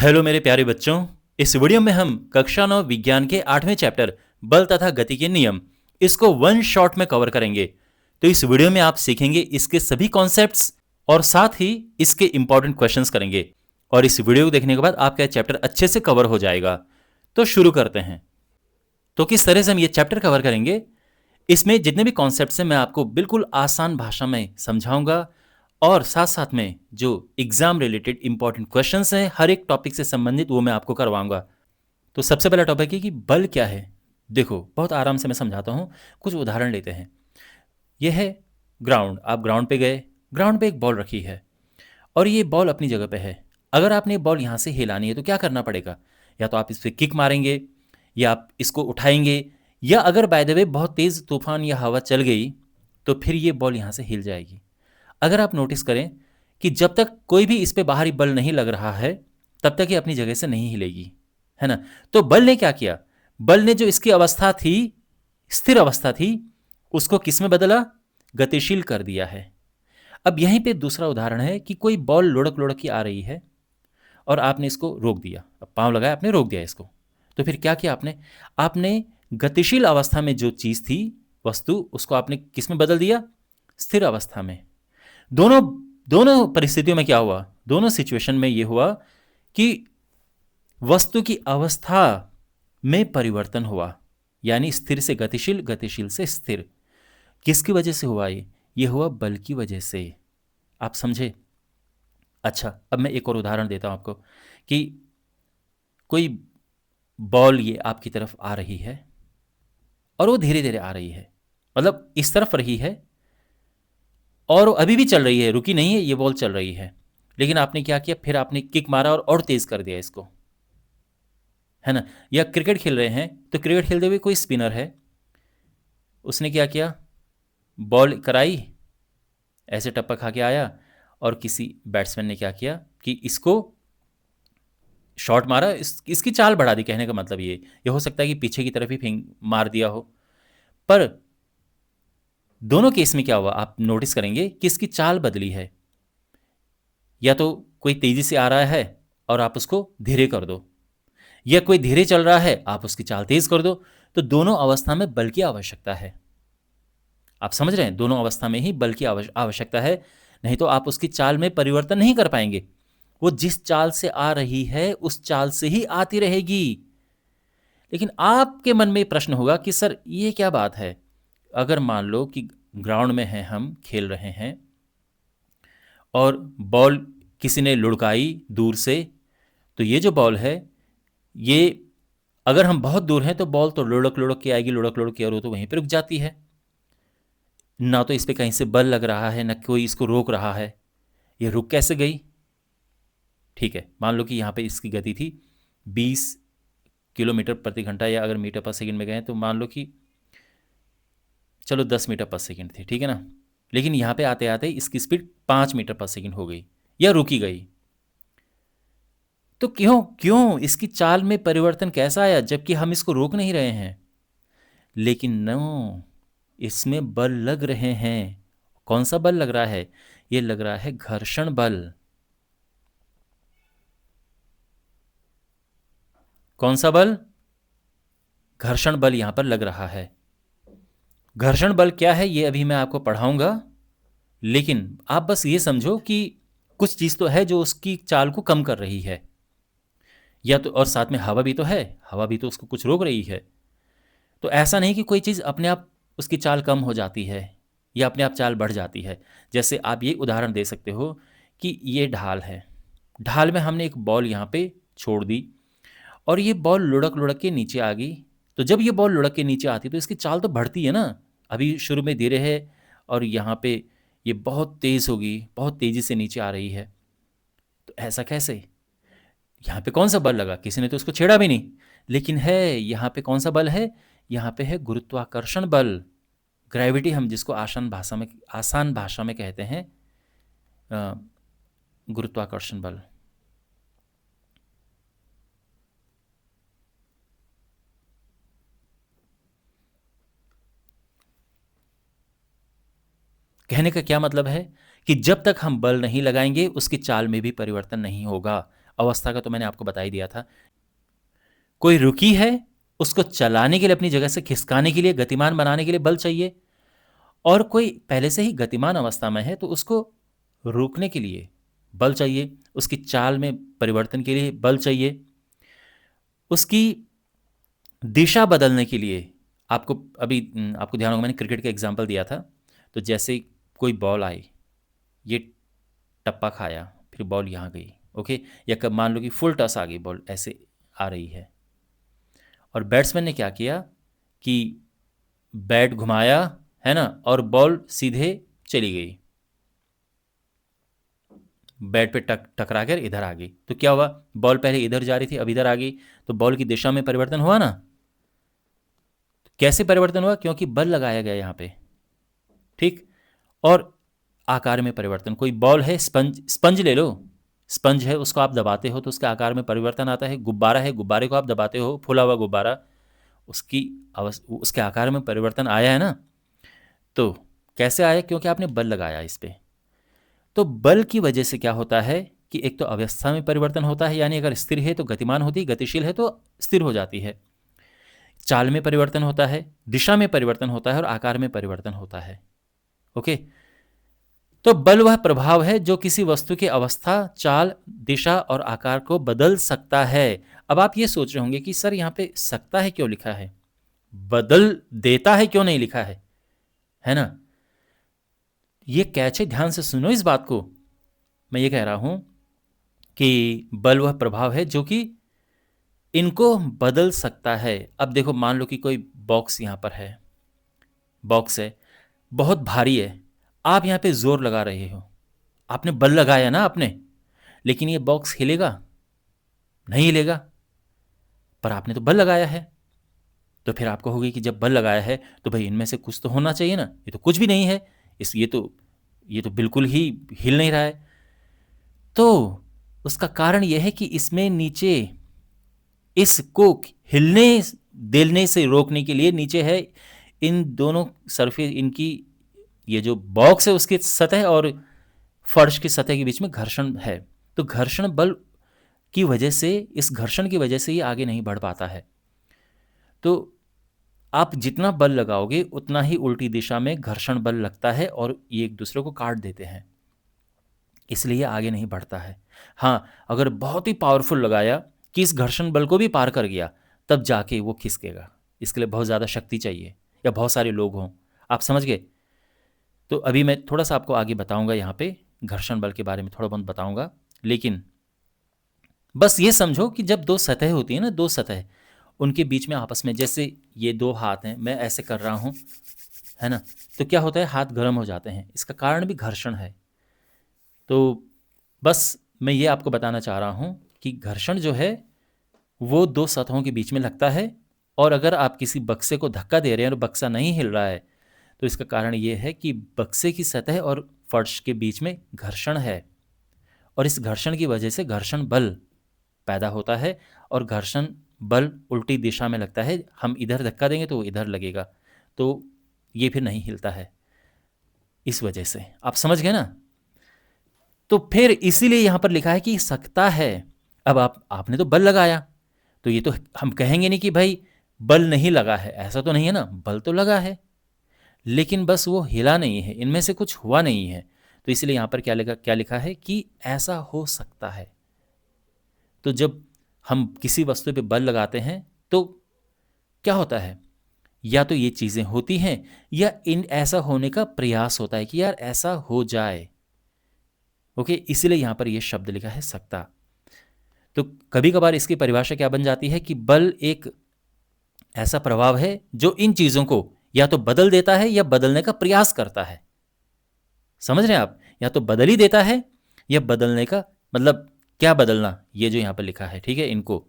Hello मेरे प्यारे बच्चों। इस वीडियो में हम कक्षा 9 विज्ञान के 8वें चैप्टर बल तथा गति के नियम इसको वन शॉट में कवर करेंगे। तो इस वीडियो में आप सीखेंगे इसके सभी कॉन्सेप्ट्स और साथ ही इसके इंपॉर्टेंट क्वेश्चंस करेंगे। और इस वीडियो को देखने के बाद आपका चैप्टर अच्छे से कवर हो जाएगा। तो शुरू करते हैं। तो किस तरह से हम ये चैप्टर कवर करेंगे, इसमें जितने भी कॉन्सेप्ट्स हैं मैं आपको बिल्कुल आसान भाषा में समझाऊंगा और साथ साथ में जो एग्जाम रिलेटेड इंपॉर्टेंट क्वेश्चंस हैं हर एक टॉपिक से संबंधित वो मैं आपको करवाऊंगा। तो सबसे पहला टॉपिक है कि बल क्या है। देखो बहुत आराम से मैं समझाता हूँ, कुछ उदाहरण लेते हैं। यह है ग्राउंड। आप ग्राउंड पे गए, ग्राउंड पे एक बॉल रखी है और ये बॉल अपनी जगह पे है। अगर आपने बॉल यहाँ से हिलानी है तो क्या करना पड़ेगा? या तो आप इस पर किक मारेंगे या आप इसको उठाएंगे, या अगर बाय द वे बहुत तेज़ तूफान या हवा चल गई तो फिर ये बॉल यहाँ से हिल जाएगी। अगर आप नोटिस करें कि जब तक कोई भी इस पे बाहरी बल नहीं लग रहा है तब तक ये अपनी जगह से नहीं हिलेगी, है ना। तो बल ने क्या किया? बल ने जो इसकी अवस्था थी, स्थिर अवस्था थी, उसको किस में बदला? गतिशील कर दिया है। अब यहीं पे दूसरा उदाहरण है कि कोई बॉल लुढ़क लुढ़क की आ रही है और आपने इसको रोक दिया। अब पांव लगाया, आपने रोक दिया इसको। तो फिर क्या किया आपने? आपने गतिशील अवस्था में जो चीज थी, वस्तु, उसको आपने किस में बदल दिया? स्थिर अवस्था में। दोनों दोनों परिस्थितियों में क्या हुआ? दोनों सिचुएशन में यह हुआ कि वस्तु की अवस्था में परिवर्तन हुआ, यानी स्थिर से गतिशील, गतिशील से स्थिर। किसकी वजह से हुआ? ये हुआ बल की वजह से। आप समझे? अच्छा, अब मैं एक और उदाहरण देता हूं आपको कि कोई बॉल ये आपकी तरफ आ रही है और वो धीरे धीरे आ रही है, मतलब इस तरफ रही है और अभी भी चल रही है, रुकी नहीं है, ये बॉल चल रही है। लेकिन आपने क्या किया? फिर आपने किक मारा और तेज कर दिया इसको, है ना। या क्रिकेट खेल रहे हैं तो क्रिकेट खेलते हुए कोई स्पिनर है, उसने क्या किया? बॉल कराई, ऐसे टप्पा खा के आया और किसी बैट्समैन ने क्या किया कि इसको शॉट मारा, इसकी चाल बढ़ा दी। कहने का मतलब ये हो सकता है कि पीछे की तरफ ही फेंक मार दिया हो। पर दोनों केस में क्या हुआ आप नोटिस करेंगे कि इसकी चाल बदली है। या तो कोई तेजी से आ रहा है और आप उसको धीरे कर दो, या कोई धीरे चल रहा है आप उसकी चाल तेज कर दो। तो दोनों अवस्था में बल की आवश्यकता है। आप समझ रहे हैं? दोनों अवस्था में ही बल की आवश्यकता है, नहीं तो आप उसकी चाल में परिवर्तन नहीं कर पाएंगे। वो जिस चाल से आ रही है उस चाल से ही आती रहेगी। लेकिन आपके मन में प्रश्न होगा कि सर ये क्या बात है? अगर मान लो कि ग्राउंड में हैं, हम खेल रहे हैं और बॉल किसी ने लुढ़काई दूर से, तो ये जो बॉल है, ये अगर हम बहुत दूर हैं तो बॉल तो लुढ़क लुढ़क के आएगी, लुढ़क लुढ़क के, और वो तो वहीं पे रुक जाती है। ना तो इस पर कहीं से बल लग रहा है, ना कोई इसको रोक रहा है। ये रुक कैसे गई? ठीक है, मान लो कि यहाँ पे इसकी गति थी 20 किलोमीटर प्रति घंटा, या अगर मीटर पर सेकंड में गए तो मान लो कि चलो 10 मीटर पर सेकंड थी, ठीक है ना। लेकिन यहाँ पे आते आते इसकी स्पीड 5 मीटर पर सेकंड हो गई या रुकी गई। तो क्यों क्यों इसकी चाल में परिवर्तन कैसा आया जबकि हम इसको रोक नहीं रहे हैं? लेकिन नो, इसमें बल लग रहे हैं। कौन सा बल लग रहा है? ये लग रहा है घर्षण बल। कौन सा बल? घर्षण बल यहां पर लग रहा है। घर्षण बल क्या है ये अभी मैं आपको पढ़ाऊंगा, लेकिन आप बस ये समझो कि कुछ चीज तो है जो उसकी चाल को कम कर रही है, या तो और साथ में हवा भी तो है, हवा भी तो उसको कुछ रोक रही है। तो ऐसा नहीं कि कोई चीज़ अपने आप उसकी चाल कम हो जाती है या अपने आप चाल बढ़ जाती है। जैसे आप ये उदाहरण दे सकते हो कि ये ढाल है, ढाल में हमने एक बॉल यहाँ पे छोड़ दी और ये बॉल लुढ़क लुढ़क के नीचे आ गई। तो जब ये बॉल लुढ़क के नीचे आती है तो इसकी चाल तो बढ़ती है ना। अभी शुरू में धीरे है और यहाँ पे ये बहुत तेज़ होगी, बहुत तेज़ी से नीचे आ रही है। तो ऐसा कैसे? यहाँ पे कौन सा बल लगा? किसी ने तो उसको छेड़ा भी नहीं, लेकिन है यहाँ पे कौन सा बल है? यहाँ पे है गुरुत्वाकर्षण बल, ग्रेविटी, हम जिसको आसान भाषा में कहते हैं गुरुत्वाकर्षण बल। कहने का क्या मतलब है कि जब तक हम बल नहीं लगाएंगे उसकी चाल में भी परिवर्तन नहीं होगा। अवस्था का तो मैंने आपको बता ही दिया था। कोई रुकी है, उसको चलाने के लिए, अपनी जगह से खिसकाने के लिए, गतिमान बनाने के लिए बल चाहिए, और कोई पहले से ही गतिमान अवस्था में है तो उसको रोकने के लिए बल चाहिए, उसकी चाल में परिवर्तन के लिए बल चाहिए, उसकी दिशा बदलने के लिए। आपको अभी आपको ध्यान होगा मैंने क्रिकेट का एग्जांपल दिया था। तो जैसे कोई बॉल आई, ये टप्पा खाया, फिर बॉल यहाँ गई, ओके, या कब मान लो कि फुल टॉस आ गई, बॉल ऐसे आ रही है, और बैट्समैन ने क्या किया कि बैट घुमाया, है ना, और बॉल सीधे चली गई, बैट पे टकरा कर इधर आ गई। तो क्या हुआ, बॉल पहले इधर जा रही थी, अब इधर आ गई, तो बॉल की दिशा में परिवर्तन हुआ ना। कैसे परिवर्तन हुआ, क्योंकि बल लगाया गया यहाँ पे, ठीक। और आकार में परिवर्तन, कोई बॉल है, स्पंज, स्पंज ले लो, स्पंज है, उसको आप दबाते हो तो उसके आकार में परिवर्तन आता है। गुब्बारा है, गुब्बारे को आप दबाते हो, फूला हुआ गुब्बारा, उसके आकार में परिवर्तन आया है ना। तो कैसे आया, क्योंकि आपने बल लगाया इस पे। तो बल की वजह से क्या होता है कि एक तो अवस्था में परिवर्तन होता है, यानी अगर स्थिर है तो गतिमान होती है, गतिशील है तो स्थिर हो जाती है। चाल में परिवर्तन होता है, दिशा में परिवर्तन होता है, और आकार में परिवर्तन होता है, ओके। तो बल वह प्रभाव है जो किसी वस्तु की अवस्था, चाल, दिशा और आकार को बदल सकता है। अब आप ये सोच रहे होंगे कि सर यहाँ पे सकता है क्यों लिखा है, बदल देता है क्यों नहीं लिखा है ना। ये कैच है, ध्यान से सुनो इस बात को। मैं ये कह रहा हूं कि बल वह प्रभाव है जो कि इनको बदल सकता है। अब देखो, मान लो कि कोई बॉक्स यहां पर है, बॉक्स है, बहुत भारी है, आप यहां पे जोर लगा रहे हो, आपने बल लगाया ना आपने, लेकिन ये बॉक्स हिलेगा नहीं, हिलेगा, पर आपने तो बल लगाया है। तो फिर आपको होगी कि जब बल लगाया है तो भाई इनमें से कुछ तो होना चाहिए ना, ये तो कुछ भी नहीं है, ये तो बिल्कुल ही हिल नहीं रहा है। तो उसका कारण यह है कि इसमें नीचे, इसको हिलने देने से रोकने के लिए नीचे है, इन दोनों सरफेस, इनकी ये जो बॉक्स है उसकी सतह और फर्श की सतह के बीच में घर्षण है। तो घर्षण बल की वजह से, इस घर्षण की वजह से ये आगे नहीं बढ़ पाता है। तो आप जितना बल लगाओगे उतना ही उल्टी दिशा में घर्षण बल लगता है और ये एक दूसरे को काट देते हैं, इसलिए आगे नहीं बढ़ता है। हाँ, अगर बहुत ही पावरफुल लगाया कि इस घर्षण बल को भी पार कर गया, तब जाके वो खिसकेगा। इसके लिए बहुत ज़्यादा शक्ति चाहिए या बहुत सारे लोग हों। आप समझ गए। तो अभी मैं थोड़ा सा आपको आगे बताऊंगा, यहाँ पे घर्षण बल के बारे में थोड़ा बहुत बताऊंगा, लेकिन बस ये समझो कि जब दो सतह होती है ना, दो सतह, उनके बीच में आपस में, जैसे ये दो हाथ हैं, मैं ऐसे कर रहा हूँ, है ना, तो क्या होता है, हाथ गर्म हो जाते हैं, इसका कारण भी घर्षण है। तो बस मैं ये आपको बताना चाह रहा हूँ कि घर्षण जो है वो दो सतहों के बीच में लगता है, और अगर आप किसी बक्से को धक्का दे रहे हैं और बक्सा नहीं हिल रहा है, तो इसका कारण ये है कि बक्से की सतह और फर्श के बीच में घर्षण है, और इस घर्षण की वजह से घर्षण बल पैदा होता है, और घर्षण बल उल्टी दिशा में लगता है। हम इधर धक्का देंगे तो वो इधर लगेगा, तो ये फिर नहीं हिलता है, इस वजह से। आप समझ गए ना। तो फिर इसीलिए यहां पर लिखा है कि सकता है। अब आपने तो बल लगाया, तो ये तो हम कहेंगे नहीं कि भाई बल नहीं लगा है, ऐसा तो नहीं है ना, बल तो लगा है, लेकिन बस वो हिला नहीं है, इनमें से कुछ हुआ नहीं है। तो इसलिए यहां पर क्या लिखा है कि ऐसा हो सकता है। तो जब हम किसी वस्तु पे बल लगाते हैं तो क्या होता है, या तो ये चीजें होती हैं, या इन ऐसा होने का प्रयास होता है कि यार ऐसा हो जाए, ओके। इसीलिए यहां पर ये शब्द लिखा है सकता। तो कभी कभार इसकी परिभाषा क्या बन जाती है कि बल एक ऐसा प्रभाव है जो इन चीजों को या तो बदल देता है या बदलने का प्रयास करता है। समझ रहे हैं आप, या तो बदल ही देता है या बदलने का, मतलब क्या बदलना, ये जो यहां पर लिखा है, ठीक है, इनको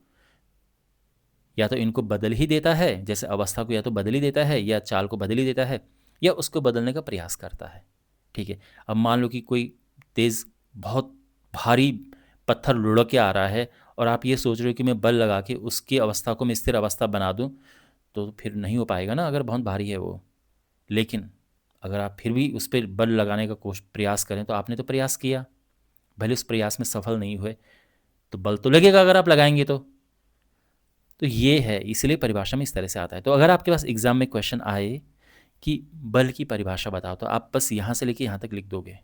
या तो इनको बदल ही देता है, जैसे अवस्था को या तो बदल ही देता है, या चाल को बदल ही देता है, या उसको बदलने का प्रयास करता है, ठीक है। अब मान लो कि कोई तेज, बहुत भारी पत्थर लुढ़क के आ रहा है, और आप ये सोच रहे हो कि मैं बल लगा के उसकी अवस्था को मैं स्थिर अवस्था बना दूं, तो फिर नहीं हो पाएगा ना, अगर बहुत भारी है वो। लेकिन अगर आप फिर भी उस पर बल लगाने का प्रयास करें, तो आपने तो प्रयास किया, भले उस प्रयास में सफल नहीं हुए, तो बल तो लगेगा अगर आप लगाएंगे तो ये है, इसलिए परिभाषा में इस तरह से आता है। तो अगर आपके पास एग्जाम में क्वेश्चन आए कि बल की परिभाषा बताओ, तो आप बस यहाँ से लेके यहाँ तक लिख दोगे,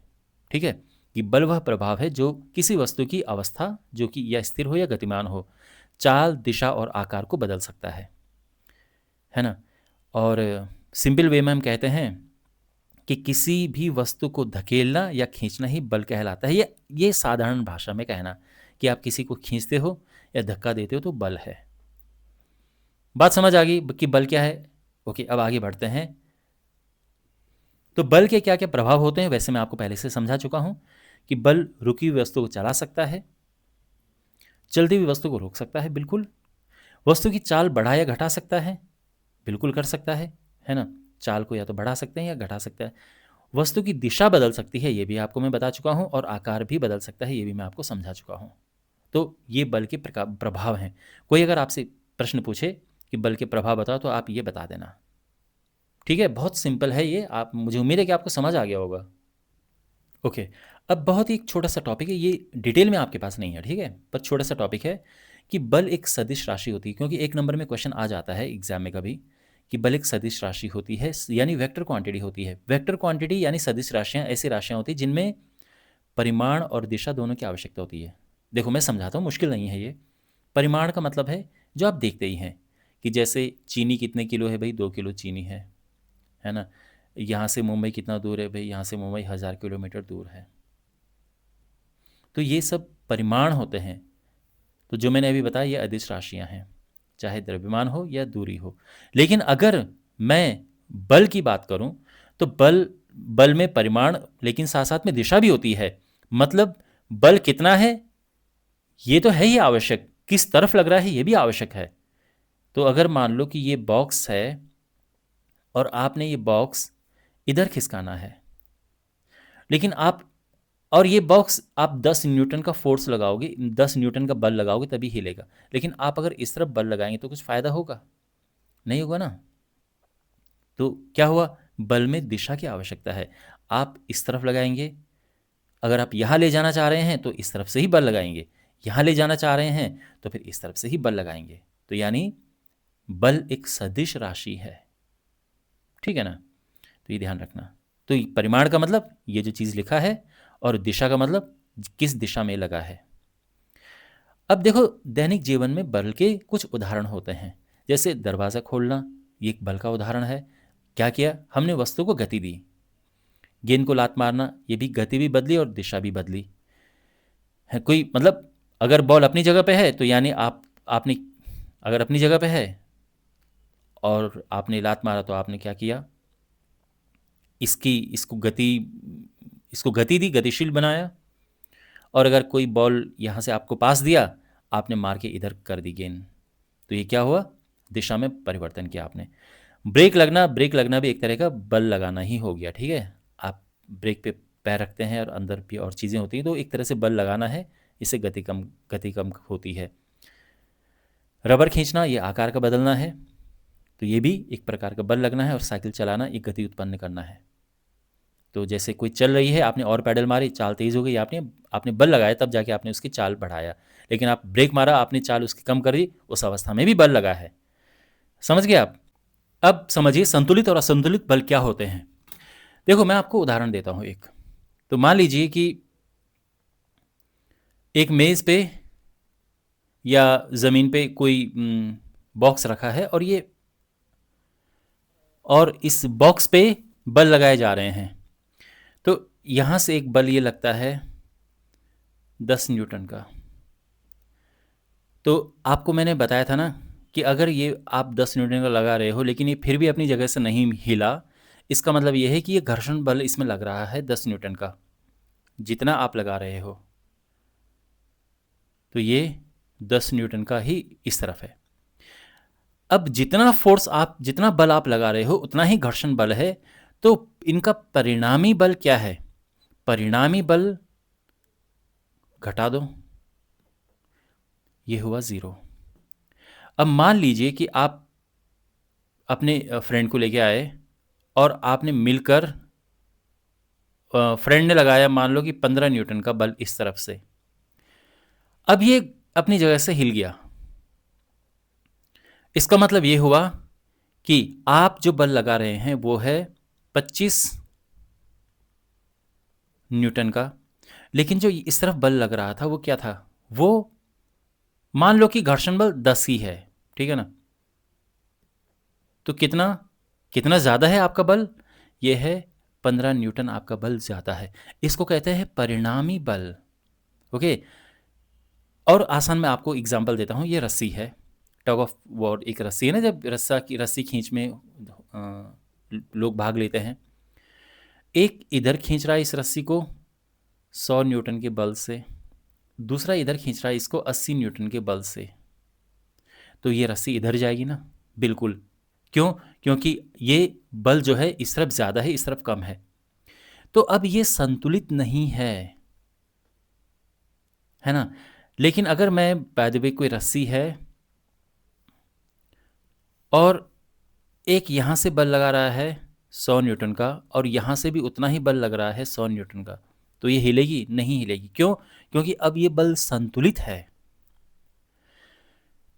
ठीक है, कि बल वह प्रभाव है जो किसी वस्तु की अवस्था, जो कि या स्थिर हो या गतिमान हो, चाल, दिशा और आकार को बदल सकता है ना। और सिंपल वे में हम कहते हैं कि किसी भी वस्तु को धकेलना या खींचना ही बल कहलाता है। ये साधारण भाषा में कहना कि आप किसी को खींचते हो या धक्का देते हो तो बल है। बात समझ आ गई कि बल क्या है। ओके, अब आगे बढ़ते हैं। तो बल के क्या क्या प्रभाव होते हैं, वैसे मैं आपको पहले से समझा चुका हूं कि बल रुकी हुई वस्तु को चला सकता है, चलती हुई वस्तु को रोक सकता है, बिल्कुल। वस्तु की चाल बढ़ा या घटा सकता है, बिल्कुल कर सकता है ना। चाल को या तो बढ़ा सकते हैं या घटा सकता है। वस्तु की दिशा बदल सकती है, ये भी आपको मैं बता चुका हूं, और आकार भी बदल सकता है, ये भी मैं आपको समझा चुका हूं। तो ये बल के प्रभाव हैं। कोई अगर आपसे प्रश्न पूछे कि बल के प्रभाव बताओ, तो आप ये बता देना, ठीक है। बहुत सिंपल है ये, आप, मुझे उम्मीद है कि आपको समझ आ गया होगा। ओके, अब बहुत ही एक छोटा सा टॉपिक है, ये डिटेल में आपके पास नहीं है, ठीक है, पर छोटा सा टॉपिक है कि बल एक सदिश राशि होती है। क्योंकि एक नंबर में क्वेश्चन आ जाता है एग्जाम में कभी कि बल एक सदिश राशि होती है, यानी वेक्टर क्वांटिटी होती है। वेक्टर क्वांटिटी यानी सदिश राशियाँ ऐसी राशियाँ होती हैं जिनमें परिमाण और दिशा दोनों की आवश्यकता होती है। देखो मैं समझाता हूँ, मुश्किल नहीं है ये। परिमाण का मतलब है जो आप देखते ही हैं, कि जैसे चीनी कितने किलो है भाई, 2 किलो चीनी है ना। यहाँ से मुंबई कितना दूर है भाई, यहाँ से मुंबई 1000 किलोमीटर दूर है। तो ये सब परिमाण होते हैं। तो जो मैंने अभी बताया ये अदिश राशियाँ हैं, चाहे द्रव्यमान हो या दूरी हो। लेकिन अगर मैं बल की बात करूं तो बल में परिमाण, लेकिन साथ साथ में दिशा भी होती है। मतलब बल कितना है ये तो है ही आवश्यक, किस तरफ लग रहा है ये भी आवश्यक है। तो अगर मान लो कि ये बॉक्स है और आपने ये बॉक्स इधर खिसकाना है, लेकिन आप, और ये बॉक्स आप 10 न्यूटन का फोर्स लगाओगे, 10 न्यूटन का बल लगाओगे तभी हिलेगा। लेकिन आप अगर इस तरफ बल लगाएंगे तो कुछ फ़ायदा होगा? नहीं होगा ना। तो क्या हुआ, बल में दिशा की आवश्यकता है। आप इस तरफ लगाएंगे, अगर आप यहाँ ले जाना चाह रहे हैं तो इस तरफ से ही बल लगाएंगे, यहाँ ले जाना चाह रहे हैं तो फिर इस तरफ से ही बल लगाएंगे। तो यानी बल एक सदिश राशि है, ठीक है ना। तो ये ध्यान रखना। तो परिमाण का मतलब ये जो चीज़ लिखा है, और दिशा का मतलब किस दिशा में लगा है। अब देखो, दैनिक जीवन में बल के कुछ उदाहरण होते हैं। जैसे दरवाज़ा खोलना, ये एक बल का उदाहरण है। क्या किया हमने, वस्तु को गति दी। गेंद को लात मारना, ये भी गति भी बदली और दिशा भी बदली है। कोई मतलब अगर बॉल अपनी जगह पे है तो यानी आपने, अगर अपनी जगह पे है और आपने लात मारा तो आपने क्या किया, इसको गति दी, गतिशील बनाया। और अगर कोई बॉल यहाँ से आपको पास दिया, आपने मार के इधर कर दी गेंद, तो ये क्या हुआ, दिशा में परिवर्तन किया आपने। ब्रेक लगना भी एक तरह का बल लगाना ही हो गया, ठीक है। आप ब्रेक पे पैर रखते हैं और अंदर भी और चीज़ें होती हैं, तो एक तरह से बल लगाना है, इससे गति कम होती है। रबर खींचना, ये आकार का बदलना है, तो ये भी एक प्रकार का बल लगना है। और साइकिल चलाना, एक गति उत्पन्न करना है। तो जैसे कोई चल रही है, आपने और पैडल मारी, चाल तेज़ हो गई, आपने बल लगाया, तब जाके आपने उसकी चाल बढ़ाया। लेकिन आप ब्रेक मारा, आपने चाल उसकी कम कर दी, उस अवस्था में भी बल लगा है। समझ गए आप? अब समझिए संतुलित और असंतुलित बल क्या होते हैं। देखो मैं आपको उदाहरण देता हूं एक। तो मान लीजिए कि एक मेज़ पे या ज़मीन पे कोई बॉक्स रखा है, और इस बॉक्स पे बल लगाए जा रहे हैं। तो यहाँ से एक बल ये लगता है 10 न्यूटन का। तो आपको मैंने बताया था ना कि अगर ये आप 10 न्यूटन का लगा रहे हो, लेकिन ये फिर भी अपनी जगह से नहीं हिला, इसका मतलब ये है कि ये घर्षण बल इसमें लग रहा है 10 न्यूटन का, जितना आप लगा रहे हो। तो ये 10 न्यूटन का ही इस तरफ है। अब जितना बल आप लगा रहे हो उतना ही घर्षण बल है। तो इनका परिणामी बल क्या है, परिणामी बल घटा दो, ये हुआ 0। अब मान लीजिए कि आप अपने फ्रेंड को लेके आए और आपने मिलकर, फ्रेंड ने लगाया मान लो कि 15 न्यूटन का बल इस तरफ से, अब ये अपनी जगह से हिल गया। इसका मतलब ये हुआ कि आप जो बल लगा रहे हैं वो है 25 न्यूटन का, लेकिन जो इस तरफ बल लग रहा था वो क्या था, वो मान लो कि घर्षण बल 10 ही है, ठीक है ना। तो कितना कितना ज़्यादा है आपका बल, ये है 15 न्यूटन आपका बल ज़्यादा है। इसको कहते हैं परिणामी बल। ओके, और आसान मैं आपको एग्जांपल देता हूँ। ये रस्सी है, टग ऑफ वॉर एक रस्सी है ना, जब रस्सी खींच में लोग भाग लेते हैं। एक इधर खींच रहा है इस रस्सी को 100 न्यूटन के बल से, दूसरा इधर खींच रहा है इसको 80 न्यूटन के बल से। तो ये रस्सी इधर जाएगी ना, बिल्कुल। क्यों? क्योंकि ये बल जो है इस तरफ ज़्यादा है, इस तरफ कम है। तो अब ये संतुलित नहीं है ना। लेकिन अगर मैं बाय द वे कोई रस्सी है और एक यहाँ से बल लगा रहा है 100 न्यूटन का और यहाँ से भी उतना ही बल लग रहा है 100 न्यूटन का, तो ये हिलेगी? नहीं हिलेगी। क्यों? क्योंकि अब ये बल संतुलित है।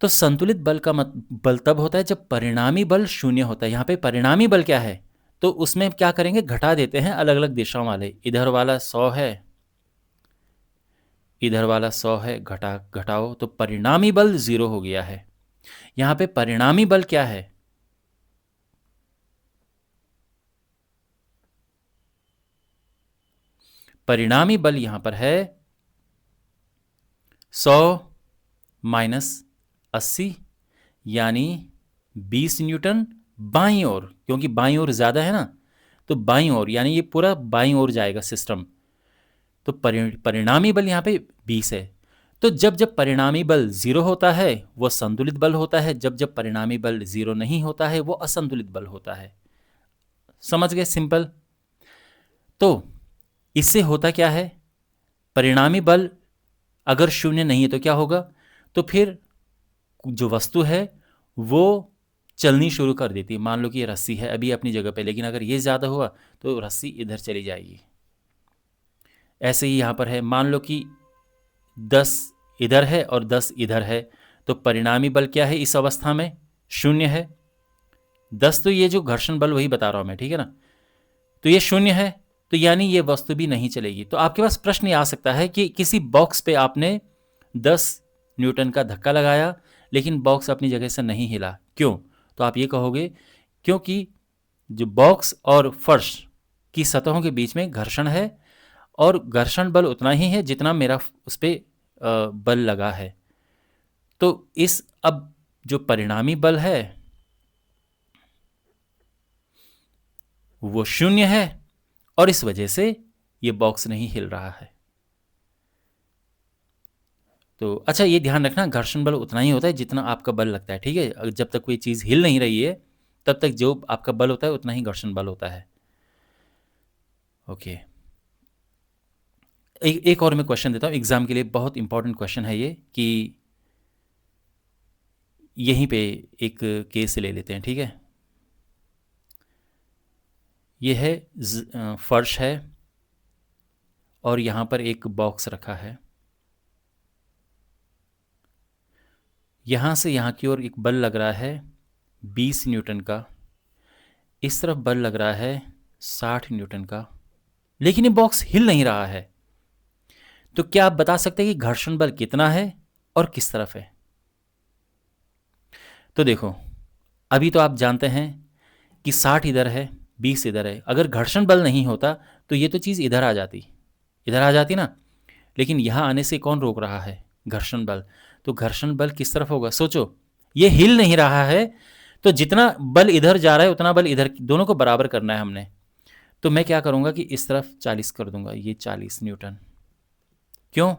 तो संतुलित बल का बल तब होता है जब परिणामी बल शून्य होता है। यहाँ पे परिणामी बल क्या है, तो उसमें क्या करेंगे, घटा देते हैं अलग अलग दिशाओं वाले। इधर वाला 100 है, इधर वाला 100 है, घटाओ तो परिणामी बल 0 हो गया है। यहाँ पे परिणामी बल क्या है, परिणामी बल यहां पर है 100 माइनस 80 यानी 20 न्यूटन बाईं ओर, क्योंकि बाईं ओर ज़्यादा है ना, तो बाईं ओर यानी ये पूरा बाईं ओर जाएगा सिस्टम। तो परिणामी बल यहाँ पे 20 है। तो जब जब परिणामी बल 0 होता है वो संतुलित बल होता है, जब जब परिणामी बल 0 नहीं होता है वो असंतुलित बल होता है। समझ गए? सिंपल। तो इससे होता क्या है, परिणामी बल अगर शून्य नहीं है तो क्या होगा, तो फिर जो वस्तु है वो चलनी शुरू कर देती है। मान लो कि ये रस्सी है अभी अपनी जगह पे, लेकिन अगर ये ज़्यादा हुआ तो रस्सी इधर चली जाएगी। ऐसे ही यहाँ पर है, मान लो कि 10 इधर है और 10 इधर है, तो परिणामी बल क्या है इस अवस्था में, शून्य है। 10 तो ये जो घर्षण बल वही बता रहा हूँ मैं, ठीक है ना। तो ये शून्य है, तो यानी ये वस्तु भी नहीं चलेगी। तो आपके पास प्रश्न ये आ सकता है कि किसी बॉक्स पे आपने 10 न्यूटन का धक्का लगाया लेकिन बॉक्स अपनी जगह से नहीं हिला, क्यों? तो आप ये कहोगे क्योंकि जो बॉक्स और फर्श की सतहों के बीच में घर्षण है और घर्षण बल उतना ही है जितना मेरा उस पर बल लगा है। तो इस अब जो परिणामी बल है वो शून्य है और इस वजह से ये बॉक्स नहीं हिल रहा है। तो अच्छा ये ध्यान रखना, घर्षण बल उतना ही होता है जितना आपका बल लगता है, ठीक है। जब तक कोई चीज़ हिल नहीं रही है तब तक जो आपका बल होता है उतना ही घर्षण बल होता है। ओके, एक और मैं क्वेश्चन देता हूँ एग्जाम के लिए, बहुत इंपॉर्टेंट क्वेश्चन है ये, कि यहीं पे एक केस ले लेते हैं, ठीक है। ये है फर्श है और यहाँ पर एक बॉक्स रखा है। यहाँ से यहाँ की ओर एक बल लग रहा है 20 न्यूटन का, इस तरफ बल लग रहा है 60 न्यूटन का, लेकिन ये बॉक्स हिल नहीं रहा है। तो क्या आप बता सकते हैं कि घर्षण बल कितना है और किस तरफ है? तो देखो, अभी तो आप जानते हैं कि 60 इधर है 20 इधर है। अगर घर्षण बल नहीं होता तो ये तो चीज़ इधर आ जाती ना, लेकिन यहाँ आने से कौन रोक रहा है? घर्षण बल। तो घर्षण बल किस तरफ होगा? सोचो, ये हिल नहीं रहा है, तो जितना बल इधर जा रहा है उतना बल इधर, दोनों को बराबर करना है हमने। तो मैं क्या करूँगा कि इस तरफ 40 कर दूंगा, ये 40 न्यूटन। क्यों?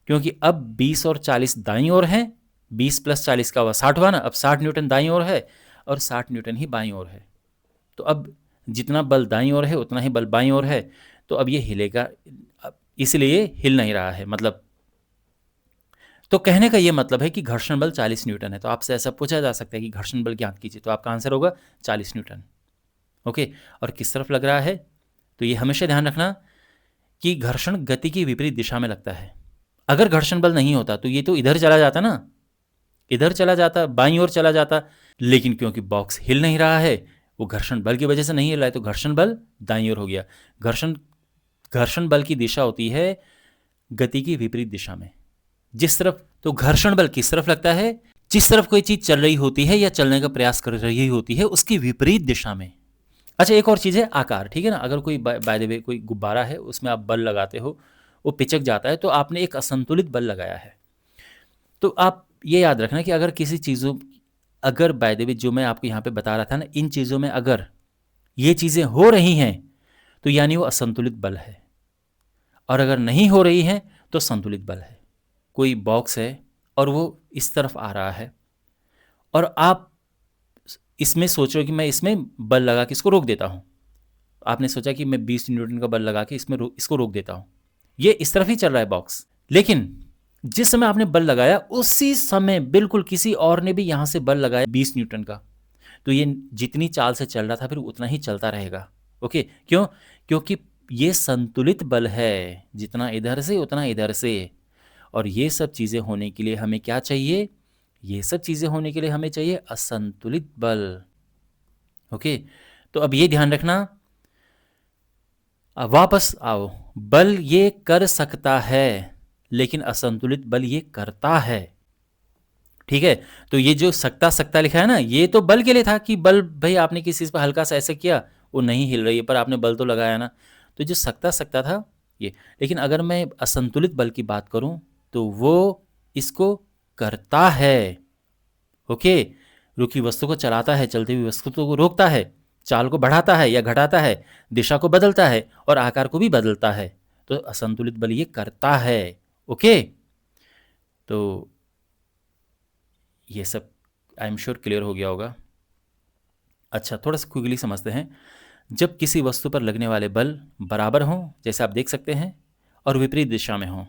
क्योंकि अब 20 और 40 दाईं ओर हैं, 20 प्लस 40 का हुआ 60 हुआ ना। अब 60 न्यूटन दाईं ओर है और 60 न्यूटन ही बाईं ओर है। तो अब जितना बल दाईं ओर है उतना ही बल बाईं ओर है, तो अब ये हिलेगा, इसलिए हिल नहीं रहा है मतलब। तो कहने का ये मतलब है कि घर्षण बल 40 न्यूटन है। तो आपसे ऐसा पूछा जा सकता है कि घर्षण बल ज्ञात कीजिए, तो आपका आंसर होगा 40 न्यूटन। ओके, और किस तरफ लग रहा है? तो ये हमेशा ध्यान रखना कि घर्षण गति की विपरीत दिशा में लगता है। अगर घर्षण बल नहीं होता तो ये तो इधर चला जाता ना, इधर चला जाता, बाईं ओर चला जाता, लेकिन क्योंकि बॉक्स हिल नहीं रहा है, वो घर्षण बल की वजह से नहीं हिल रहा है, तो घर्षण बल दाईं ओर हो गया। घर्षण घर्षण बल की दिशा होती है गति की विपरीत दिशा में। जिस तरफ, तो घर्षण बल किस तरफ लगता है, जिस तरफ कोई चीज चल रही होती है या चलने का प्रयास कर रही होती है उसकी विपरीत दिशा में। अच्छा, एक और चीज है आकार, ठीक है ना। अगर कोई बाय द वे कोई गुब्बारा है, उसमें आप बल लगाते हो, वो पिचक जाता है, तो आपने एक असंतुलित बल लगाया है। तो आप ये याद रखना कि अगर किसी चीज़ों, अगर बाय द वे जो मैं आपको यहाँ पे बता रहा था ना, इन चीज़ों में अगर ये चीज़ें हो रही हैं तो यानी वो असंतुलित बल है, और अगर नहीं हो रही हैं तो संतुलित बल है। कोई बॉक्स है और वो इस तरफ आ रहा है, और आप इसमें सोच रहे हो कि मैं इसमें बल लगा के इसको रोक देता हूँ। आपने सोचा कि मैं 20 न्यूटन का बल लगा के इसको रोक देता हूँ, ये इस तरफ ही चल रहा है बॉक्स, लेकिन जिस समय आपने बल लगाया उसी समय बिल्कुल किसी और ने भी यहाँ से बल लगाया 20 न्यूटन का, तो ये जितनी चाल से चल रहा था फिर उतना ही चलता रहेगा। ओके, क्यों? क्योंकि ये संतुलित बल है, जितना इधर से उतना इधर से। और ये सब चीज़ें होने के लिए हमें क्या चाहिए? ये सब चीज़ें होने के लिए हमें चाहिए असंतुलित बल। ओके, तो अब ये ध्यान रखना, अब वापस आओ, बल ये कर सकता है लेकिन असंतुलित बल ये करता है। ठीक है, तो ये जो सकता सकता लिखा है ना, ये तो बल के लिए था कि बल, भाई आपने किसी चीज़ पर हल्का सा ऐसे किया, वो नहीं हिल रही है, पर आपने बल तो लगाया ना, तो जो सकता सकता था ये। लेकिन अगर मैं असंतुलित बल की बात करूं तो वो इसको करता है। ओके, रुकी वस्तु को चलाता है, चलती हुई वस्तु को रोकता है, चाल को बढ़ाता है या घटाता है, दिशा को बदलता है और आकार को भी बदलता है, तो असंतुलित बल ये करता है। ओके, तो ये सब आई एम श्योर क्लियर हो गया होगा। अच्छा, थोड़ा सा क्विकली समझते हैं। जब किसी वस्तु पर लगने वाले बल बराबर हों, जैसे आप देख सकते हैं, और विपरीत दिशा में हों,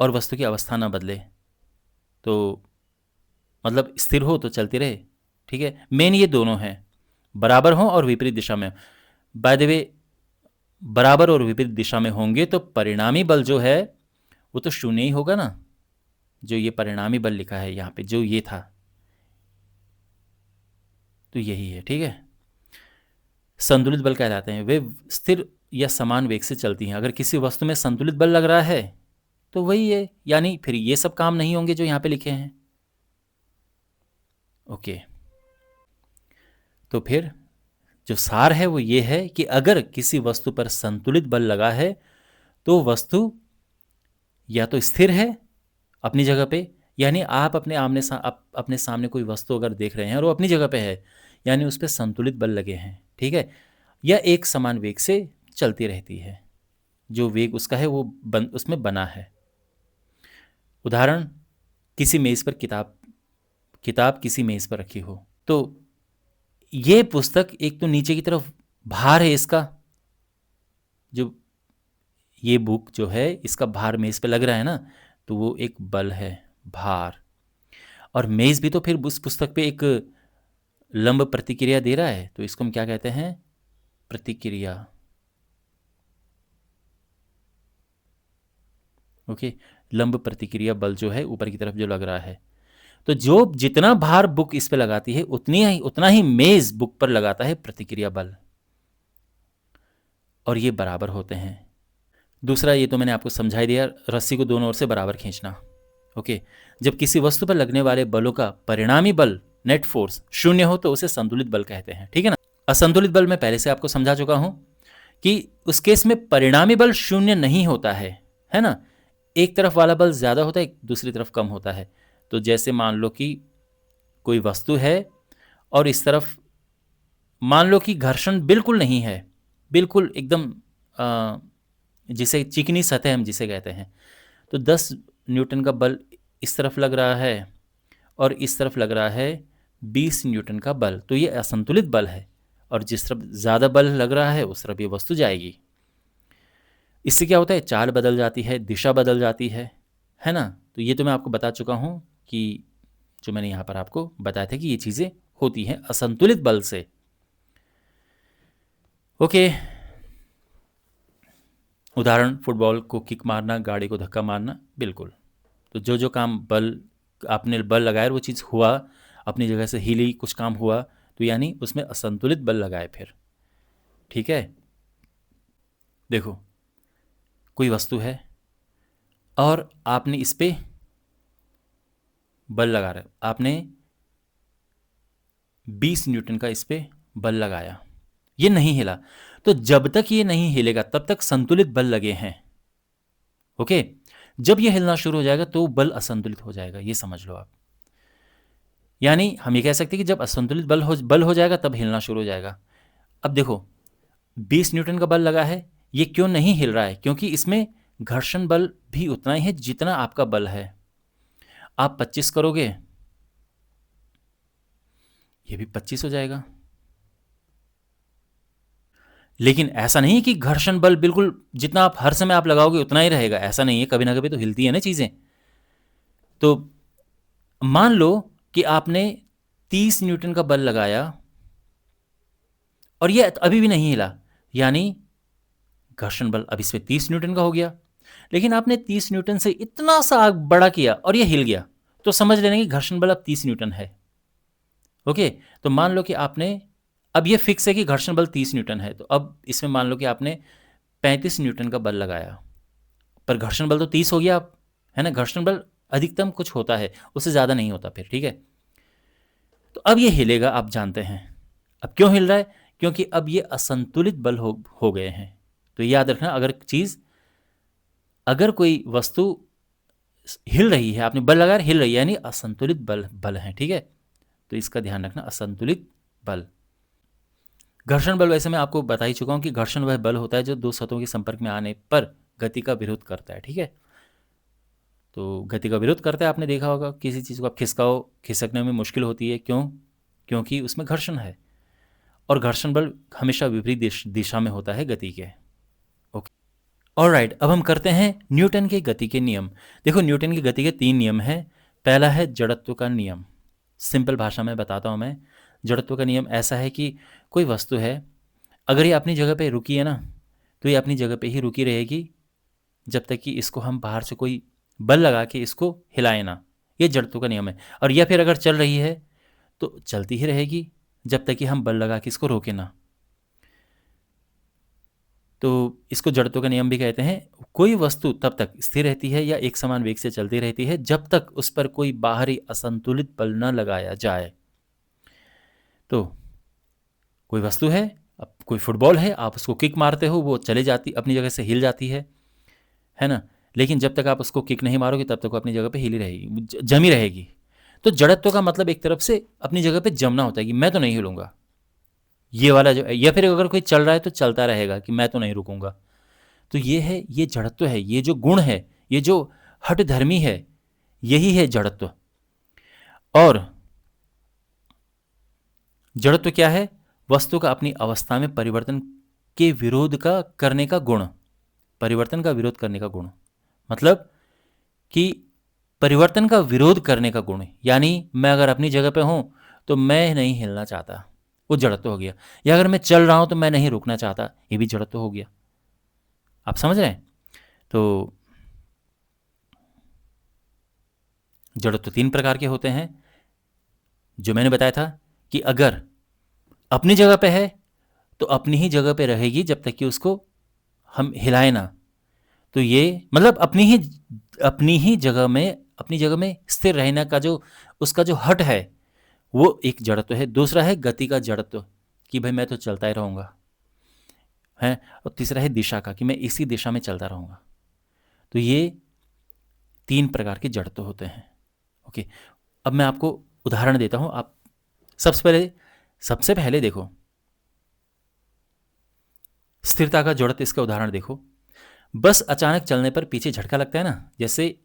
और वस्तु की अवस्था ना बदले, तो मतलब स्थिर हो तो चलती रहे, ठीक है। मेन ये दोनों हैं, बराबर हों और विपरीत दिशा में। बाय द वे, बराबर और विपरीत दिशा में होंगे तो परिणामी बल जो है वो तो शून्य ही होगा ना। जो ये परिणामी बल लिखा है यहाँ पे, जो ये था, तो यही है, ठीक है। संतुलित बल कहलाते हैं, वे स्थिर या समान वेग से चलती हैं। अगर किसी वस्तु में संतुलित बल लग रहा है तो वही है, यानी फिर ये सब काम नहीं होंगे जो यहाँ पे लिखे हैं। ओके, तो फिर जो सार है वो ये है कि अगर किसी वस्तु पर संतुलित बल लगा है तो वस्तु या तो स्थिर है अपनी जगह पे, यानी आप अपने सामने कोई वस्तु अगर देख रहे हैं और वो अपनी जगह पे है, यानी उस पर संतुलित बल लगे हैं, ठीक है, या एक समान वेग से चलती रहती है, जो वेग उसका है वो उसमें बना है। उदाहरण, किसी मेज़ पर किताब किसी मेज़ पर रखी हो, तो ये पुस्तक एक तो नीचे की तरफ भार है इसका, जो ये बुक जो है इसका भार मेज़ पे लग रहा है ना, तो वो एक बल है, भार। और मेज़ भी तो फिर उस पुस्तक पे एक लंब प्रतिक्रिया दे रहा है, तो इसको हम क्या कहते हैं? प्रतिक्रिया। ओके, लंब प्रतिक्रिया बल जो है ऊपर की तरफ जो लग रहा है, तो जो जितना भार बुक इस पे लगाती है उतना ही मेज़ बुक पर लगाता है प्रतिक्रिया बल, और ये बराबर होते हैं। दूसरा, ये तो मैंने आपको समझाई दिया, रस्सी को दोनों ओर से बराबर खींचना। ओके, जब किसी वस्तु पर लगने वाले बलों का परिणामी बल, नेट फोर्स, शून्य हो तो उसे संतुलित बल कहते हैं, ठीक है ना। असंतुलित बल मैं पहले से आपको समझा चुका हूं कि उस केस में परिणामी बल शून्य नहीं होता है ना। एक तरफ वाला बल ज्यादा होता है, दूसरी तरफ कम होता है। तो जैसे मान लो कि कोई वस्तु है और इस तरफ मान लो कि घर्षण बिल्कुल नहीं है, बिल्कुल एकदम जिसे चिकनी सतह हम जिसे कहते हैं, तो 10 न्यूटन का बल इस तरफ लग रहा है और इस तरफ लग रहा है 20 न्यूटन का बल, तो ये असंतुलित बल है, और जिस तरफ ज़्यादा बल लग रहा है उस तरफ ये वस्तु जाएगी। इससे क्या होता है? चाल बदल जाती है, दिशा बदल जाती है ना। तो ये तो मैं आपको बता चुका हूँ कि जो मैंने यहाँ पर आपको बताया था कि ये चीज़ें होती हैं असंतुलित बल से। ओके, उदाहरण फुटबॉल को किक मारना, गाड़ी को धक्का मारना, बिल्कुल। तो जो जो काम बल आपने बल लगाया वो चीज़ हुआ, अपनी जगह से हिली, कुछ काम हुआ, तो यानी उसमें असंतुलित बल लगाए फिर। ठीक है, देखो कोई वस्तु है और आपने इस पे बल लगा रहे, आपने 20 न्यूटन का इस पे बल लगाया, ये नहीं हिला, तो जब तक ये नहीं हिलेगा तब तक संतुलित बल लगे हैं। ओके, जब ये हिलना शुरू हो जाएगा तो बल असंतुलित हो जाएगा, ये समझ लो आप। यानी हम ये कह सकते हैं कि जब असंतुलित बल हो जाएगा तब हिलना शुरू हो जाएगा। अब देखो 20 न्यूटन का बल लगा है, ये क्यों नहीं हिल रहा है? क्योंकि इसमें घर्षण बल भी उतना ही है जितना आपका बल है। आप 25 करोगे, ये भी 25 हो जाएगा। लेकिन ऐसा नहीं कि घर्षण बल बिल्कुल जितना आप हर समय आप लगाओगे उतना ही रहेगा, ऐसा नहीं है, कभी ना कभी तो हिलती है ना चीज़ें। तो मान लो कि आपने 30 न्यूटन का बल लगाया और ये अभी भी नहीं हिला, यानी घर्षण बल अब इसमें 30 न्यूटन का हो गया। लेकिन आपने 30 न्यूटन से इतना सा बड़ा किया और ये हिल गया, तो समझ लेना कि घर्षण बल अब 30 न्यूटन है। ओके, तो मान लो कि आपने, अब ये फिक्स है कि घर्षण बल 30 न्यूटन है, तो अब इसमें मान लो कि आपने 35 न्यूटन का बल लगाया, पर घर्षण बल तो 30 हो गया अब, है ना। घर्षण बल अधिकतम कुछ होता है, उससे ज़्यादा नहीं होता फिर, ठीक है। तो अब ये हिलेगा, आप जानते हैं। अब क्यों हिल रहा है? क्योंकि अब ये असंतुलित बल हो गए हैं। तो याद रखना, अगर कोई वस्तु हिल रही है, आपने बल लगाया, हिल रही है, यानी असंतुलित बल है, ठीक है। तो इसका ध्यान रखना, असंतुलित बल। घर्षण बल वैसे मैं आपको बता ही चुका हूं कि घर्षण वह बल होता है जो दो सतहों के संपर्क में आने पर गति का विरोध करता है, ठीक है। तो गति का विरोध करता है, आपने देखा होगा किसी चीज़ को आप खिसकाओ, खिसकने में मुश्किल होती है, क्यों? क्योंकि उसमें घर्षण है, और घर्षण बल हमेशा विपरीत दिशा में होता है गति के। ओके, ऑलराइट, अब हम करते हैं न्यूटन के गति के नियम। देखो न्यूटन की गति के 3 नियम हैं। पहला है जड़त्व का नियम। सिंपल भाषा में बताता हूँ मैं। जड़त्व का नियम ऐसा है कि कोई वस्तु है, अगर ये अपनी जगह पे रुकी है ना, तो ये अपनी जगह पे ही रुकी रहेगी जब तक कि इसको हम बाहर से कोई बल लगा के इसको हिलाए ना। ये जड़त्व का नियम है। और या फिर अगर चल रही है तो चलती ही रहेगी जब तक कि हम बल लगा के इसको रोके ना। तो इसको जड़त्व का नियम भी कहते हैं। कोई वस्तु तब तक स्थिर रहती है या एक समान वेग से चलती रहती है जब तक उस पर कोई बाहरी असंतुलित बल न लगाया जाए। तो कोई वस्तु है, अब कोई फुटबॉल है, आप उसको किक मारते हो, वो चले जाती, अपनी जगह से हिल जाती है ना। लेकिन जब तक आप उसको किक नहीं मारोगे तब तक वो अपनी जगह पे हिली रहेगी, जमी रहेगी। तो जड़त्व का मतलब एक तरफ से अपनी जगह पे जमना होता है कि मैं तो नहीं हिलूंगा, ये वाला जो, या फिर अगर कोई चल रहा है तो चलता रहेगा कि मैं तो नहीं रुकूंगा। तो ये है, ये जड़त्व है, ये जो गुण है, ये जो हठ धर्मी है, यही है जड़त्व। और जड़त्व क्या है? वस्तु का अपनी अवस्था में परिवर्तन के विरोध का करने का गुण, परिवर्तन का विरोध करने का गुण, मतलब कि परिवर्तन का विरोध करने का गुण। यानी मैं अगर अपनी जगह पे हूं तो मैं नहीं हिलना चाहता, वो जड़त्व हो गया। या अगर मैं चल रहा हूं तो मैं नहीं रुकना चाहता, ये भी जड़त्व हो गया। आप समझ रहे हैं? तो जड़त्व 3 प्रकार के होते हैं, जो मैंने बताया था कि अगर अपनी जगह पे है तो अपनी ही जगह पे रहेगी जब तक कि उसको हम हिलाए ना। तो ये मतलब अपनी जगह में स्थिर रहने का जो उसका जो हट है, वो एक जड़त्व है। दूसरा है गति का जड़त्व, कि भाई मैं तो चलता ही रहूँगा, है। और तीसरा है दिशा का, कि मैं इसी दिशा में चलता रहूँगा। तो ये 3 प्रकार के जड़त्व होते हैं। ओके, अब मैं आपको उदाहरण देता हूँ। आप सबसे पहले देखो स्थिरता का जड़त्व, इसका उदाहरण देखो। बस अचानक चलने पर पीछे झटका लगता है ना, जैसे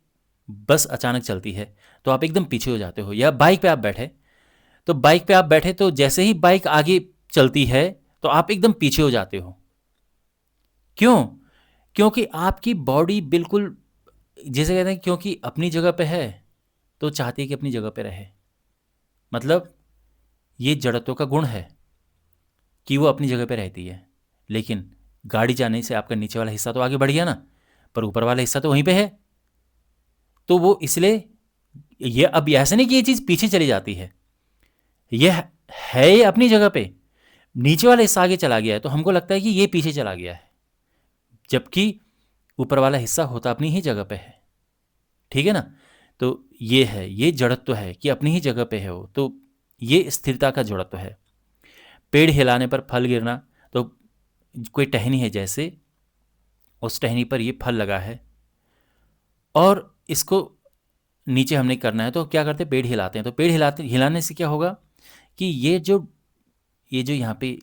बस अचानक चलती है तो आप एकदम पीछे हो जाते हो। या बाइक पे आप बैठे तो जैसे ही बाइक आगे चलती है तो आप एकदम पीछे हो जाते हो। क्यों? क्योंकि आपकी बॉडी बिल्कुल, जैसे कहते हैं, क्योंकि अपनी जगह पे है तो चाहती है कि अपनी जगह पे रहे। मतलब ये जड़त्व का गुण है कि वो अपनी जगह पे रहती है। लेकिन गाड़ी जाने से आपका नीचे वाला हिस्सा तो आगे बढ़ गया ना, पर ऊपर वाला हिस्सा तो वहीं पे है। तो वो इसलिए ये अब ऐसा नहीं कि ये चीज़ पीछे चली जाती है, यह है ये अपनी जगह पे, नीचे वाला हिस्सा आगे चला गया है तो हमको लगता है कि ये पीछे चला गया है, जबकि ऊपर वाला हिस्सा होता अपनी ही जगह पे है। ठीक है ना? तो ये है, ये जड़त्व है कि अपनी ही जगह पे है वो, तो ये स्थिरता का जड़त्व है। पेड़ हिलाने पर फल गिरना, तो कोई टहनी है जैसे, उस टहनी पर ये फल लगा है और इसको नीचे हमने करना है, तो क्या करते हैं, पेड़ हिलाते हैं। तो पेड़ हिलाने से क्या होगा कि ये जो यहाँ पे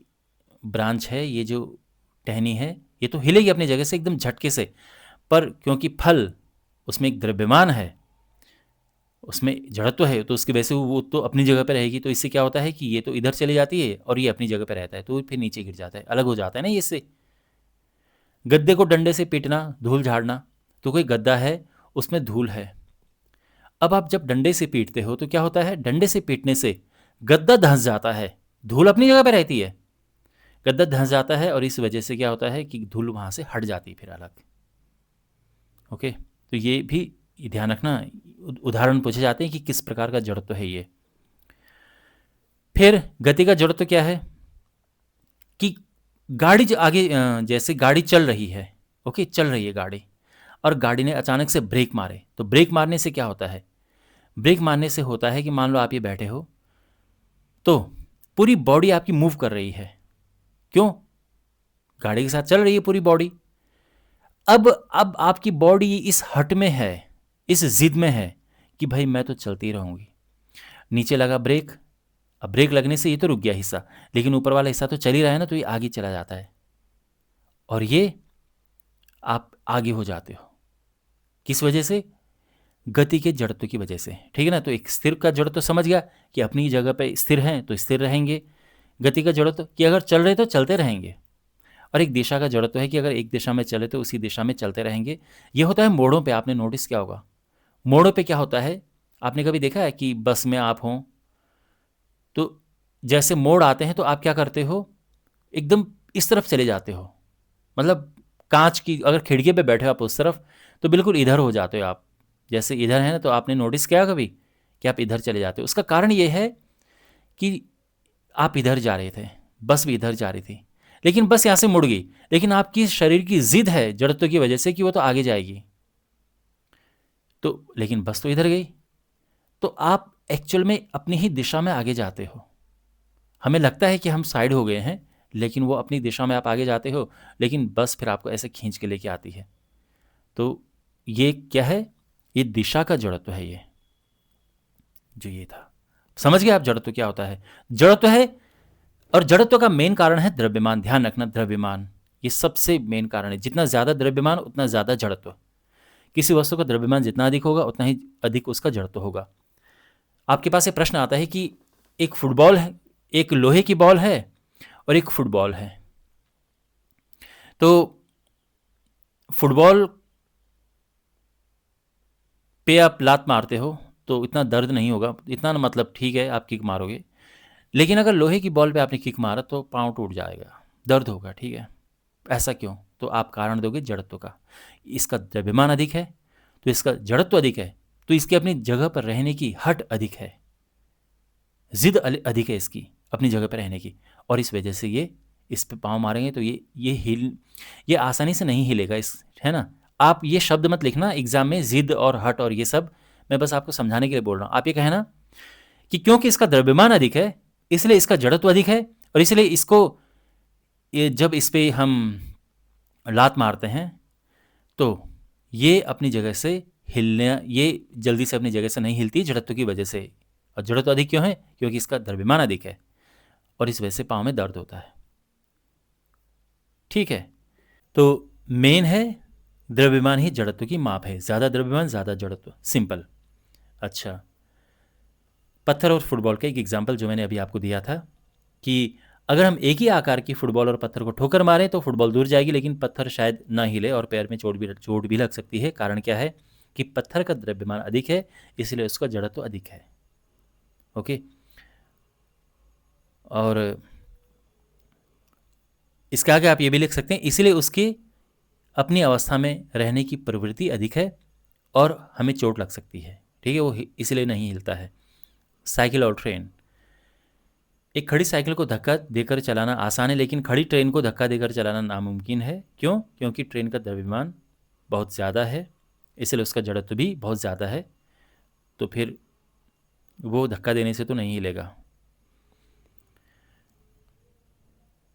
ब्रांच है, ये जो टहनी है, ये तो हिलेगी अपनी जगह से एकदम झटके से, पर क्योंकि फल उसमें एक द्रव्यमान है, उसमें जड़त्व है, तो उसकी वजह से वो तो अपनी जगह पर रहेगी। तो इससे क्या होता है कि ये तो इधर चली जाती है और ये अपनी जगह पर रहता है, तो फिर नीचे गिर जाता है, अलग हो जाता है ना ये इससे। गद्दे को डंडे से पीटना, धूल झाड़ना, तो कोई गद्दा है उसमें धूल है। अब आप जब डंडे से पीटते हो तो क्या होता है, डंडे से पीटने से गद्दा धंस जाता है, धूल अपनी जगह पर रहती है, गद्दा धंस जाता है और इस वजह से क्या होता है कि धूल वहाँ से हट जाती है फिर अलग। ओके, तो ये भी ध्यान रखना, उदाहरण पूछे जाते हैं कि किस प्रकार का जड़त्व है ये। फिर गति का जड़त्व क्या है कि गाड़ी जो आगे जैसे गाड़ी चल रही है, ओके, चल रही है गाड़ी, और गाड़ी ने अचानक से ब्रेक मारे, तो ब्रेक मारने से क्या होता है, ब्रेक मारने से होता है कि मान लो आप ये बैठे हो तो पूरी बॉडी आपकी मूव कर रही है, क्यों, गाड़ी के साथ चल रही है पूरी बॉडी। अब आपकी बॉडी इस हट में है, इस जिद में है कि भाई मैं तो चलती रहूंगी। नीचे लगा ब्रेक, अब ब्रेक लगने से ये तो रुक गया हिस्सा, लेकिन ऊपर वाला हिस्सा तो चल ही रहा है ना, तो ये आगे चला जाता है और ये आप आगे हो जाते हो। किस वजह से, गति के जड़त्व की वजह से। ठीक है ना? तो एक स्थिर का जड़त्व समझ गया कि अपनी जगह पे स्थिर हैं तो स्थिर रहेंगे। गति का जड़त्व कि अगर चल रहे तो चलते रहेंगे। और एक दिशा का जड़त्व है कि अगर एक दिशा में चले तो उसी दिशा में चलते रहेंगे। ये होता है मोड़ों पे, आपने नोटिस किया होगा, मोड़ों पे क्या होता है, आपने कभी देखा है कि बस में आप हों तो जैसे मोड़ आते हैं तो आप क्या करते हो, एकदम इस तरफ चले जाते हो, मतलब कांच की अगर खिड़की पे बैठे हो आप उस तरफ, तो बिल्कुल इधर हो जाते हो आप, जैसे इधर है ना, तो आपने नोटिस किया कभी कि आप इधर चले जाते हो। उसका कारण ये है कि आप इधर जा रहे थे, बस भी इधर जा रही थी, लेकिन बस यहाँ से मुड़ गई, लेकिन आपकी शरीर की जिद है जड़त्व की वजह से कि वो तो आगे जाएगी, तो लेकिन बस तो इधर गई, तो आप एक्चुअल में अपनी ही दिशा में आगे जाते हो। हमें लगता है कि हम साइड हो गए हैं, लेकिन वो अपनी दिशा में आप आगे जाते हो, लेकिन बस फिर आपको ऐसे खींच के लेके आती है। तो ये क्या है, ये दिशा का जड़त्व है, ये जो ये था। समझ गए आप जड़त्व क्या होता है, जड़त्व है। और जड़त्व का मेन कारण है द्रव्यमान, ध्यान रखना, द्रव्यमान ये सबसे मेन कारण है। जितना ज्यादा द्रव्यमान उतना ज्यादा जड़त्व। किसी वस्तु का द्रव्यमान जितना अधिक होगा उतना ही अधिक उसका जड़त्व होगा। आपके पास एक प्रश्न आता है कि एक फुटबॉल है, एक लोहे की बॉल है और एक फुटबॉल है, तो फुटबॉल पे आप लात मारते हो तो इतना दर्द नहीं होगा, इतना ना, मतलब ठीक है आप किक मारोगे, लेकिन अगर लोहे की बॉल पे आपने किक मारा तो पाँव टूट जाएगा, दर्द होगा। ठीक है, ऐसा क्यों, तो आप कारण दोगे जड़त्व का। इसका द्रव्यमान अधिक है तो इसका जड़त्व अधिक है, तो इसकी अपनी जगह पर रहने की हट अधिक है, जिद अधिक है इसकी अपनी जगह पर रहने की, और इस वजह से ये इस पे पाँव मारेंगे तो ये आसानी से नहीं हिलेगा, इस है ना। आप ये शब्द मत लिखना एग्जाम में, जिद और हट और ये सब, मैं बस आपको समझाने के लिए बोल रहा हूँ। आप ये कहना कि क्योंकि इसका द्रव्यमान अधिक है इसलिए इसका जड़त्व अधिक है, और इसलिए इसको ये जब इस पे हम लात मारते हैं तो ये अपनी जगह से हिलने, ये जल्दी से अपनी जगह से नहीं हिलती जड़त्व की वजह से। और जड़त्व अधिक क्यों है, क्योंकि इसका द्रव्यमान अधिक है और इस वजह से पाँव में दर्द होता है। ठीक है, तो मेन है द्रव्यमान ही जड़त्व की माप है, ज़्यादा द्रव्यमान ज़्यादा जड़त्व, सिंपल। अच्छा, पत्थर और फुटबॉल का एक एग्जाम्पल जो मैंने अभी आपको दिया था कि अगर हम एक ही आकार की फुटबॉल और पत्थर को ठोकर मारें तो फुटबॉल दूर जाएगी, लेकिन पत्थर शायद ना हिले और पैर में चोट भी लग सकती है। कारण क्या है कि पत्थर का द्रव्यमान अधिक है इसलिए उसका जड़त्व अधिक है। ओके, और इसके आगे आप ये भी लिख सकते हैं, इसलिए उसकी अपनी अवस्था में रहने की प्रवृत्ति अधिक है और हमें चोट लग सकती है। ठीक है, वो इसलिए नहीं हिलता है। साइकिल और ट्रेन, एक खड़ी साइकिल को धक्का देकर चलाना आसान है, लेकिन खड़ी ट्रेन को धक्का देकर चलाना नामुमकिन है। क्यों? क्योंकि ट्रेन का द्रव्यमान बहुत ज़्यादा है, इसलिए उसका जड़त्व भी बहुत ज़्यादा है, तो फिर वो धक्का देने से तो नहीं हिलेगा।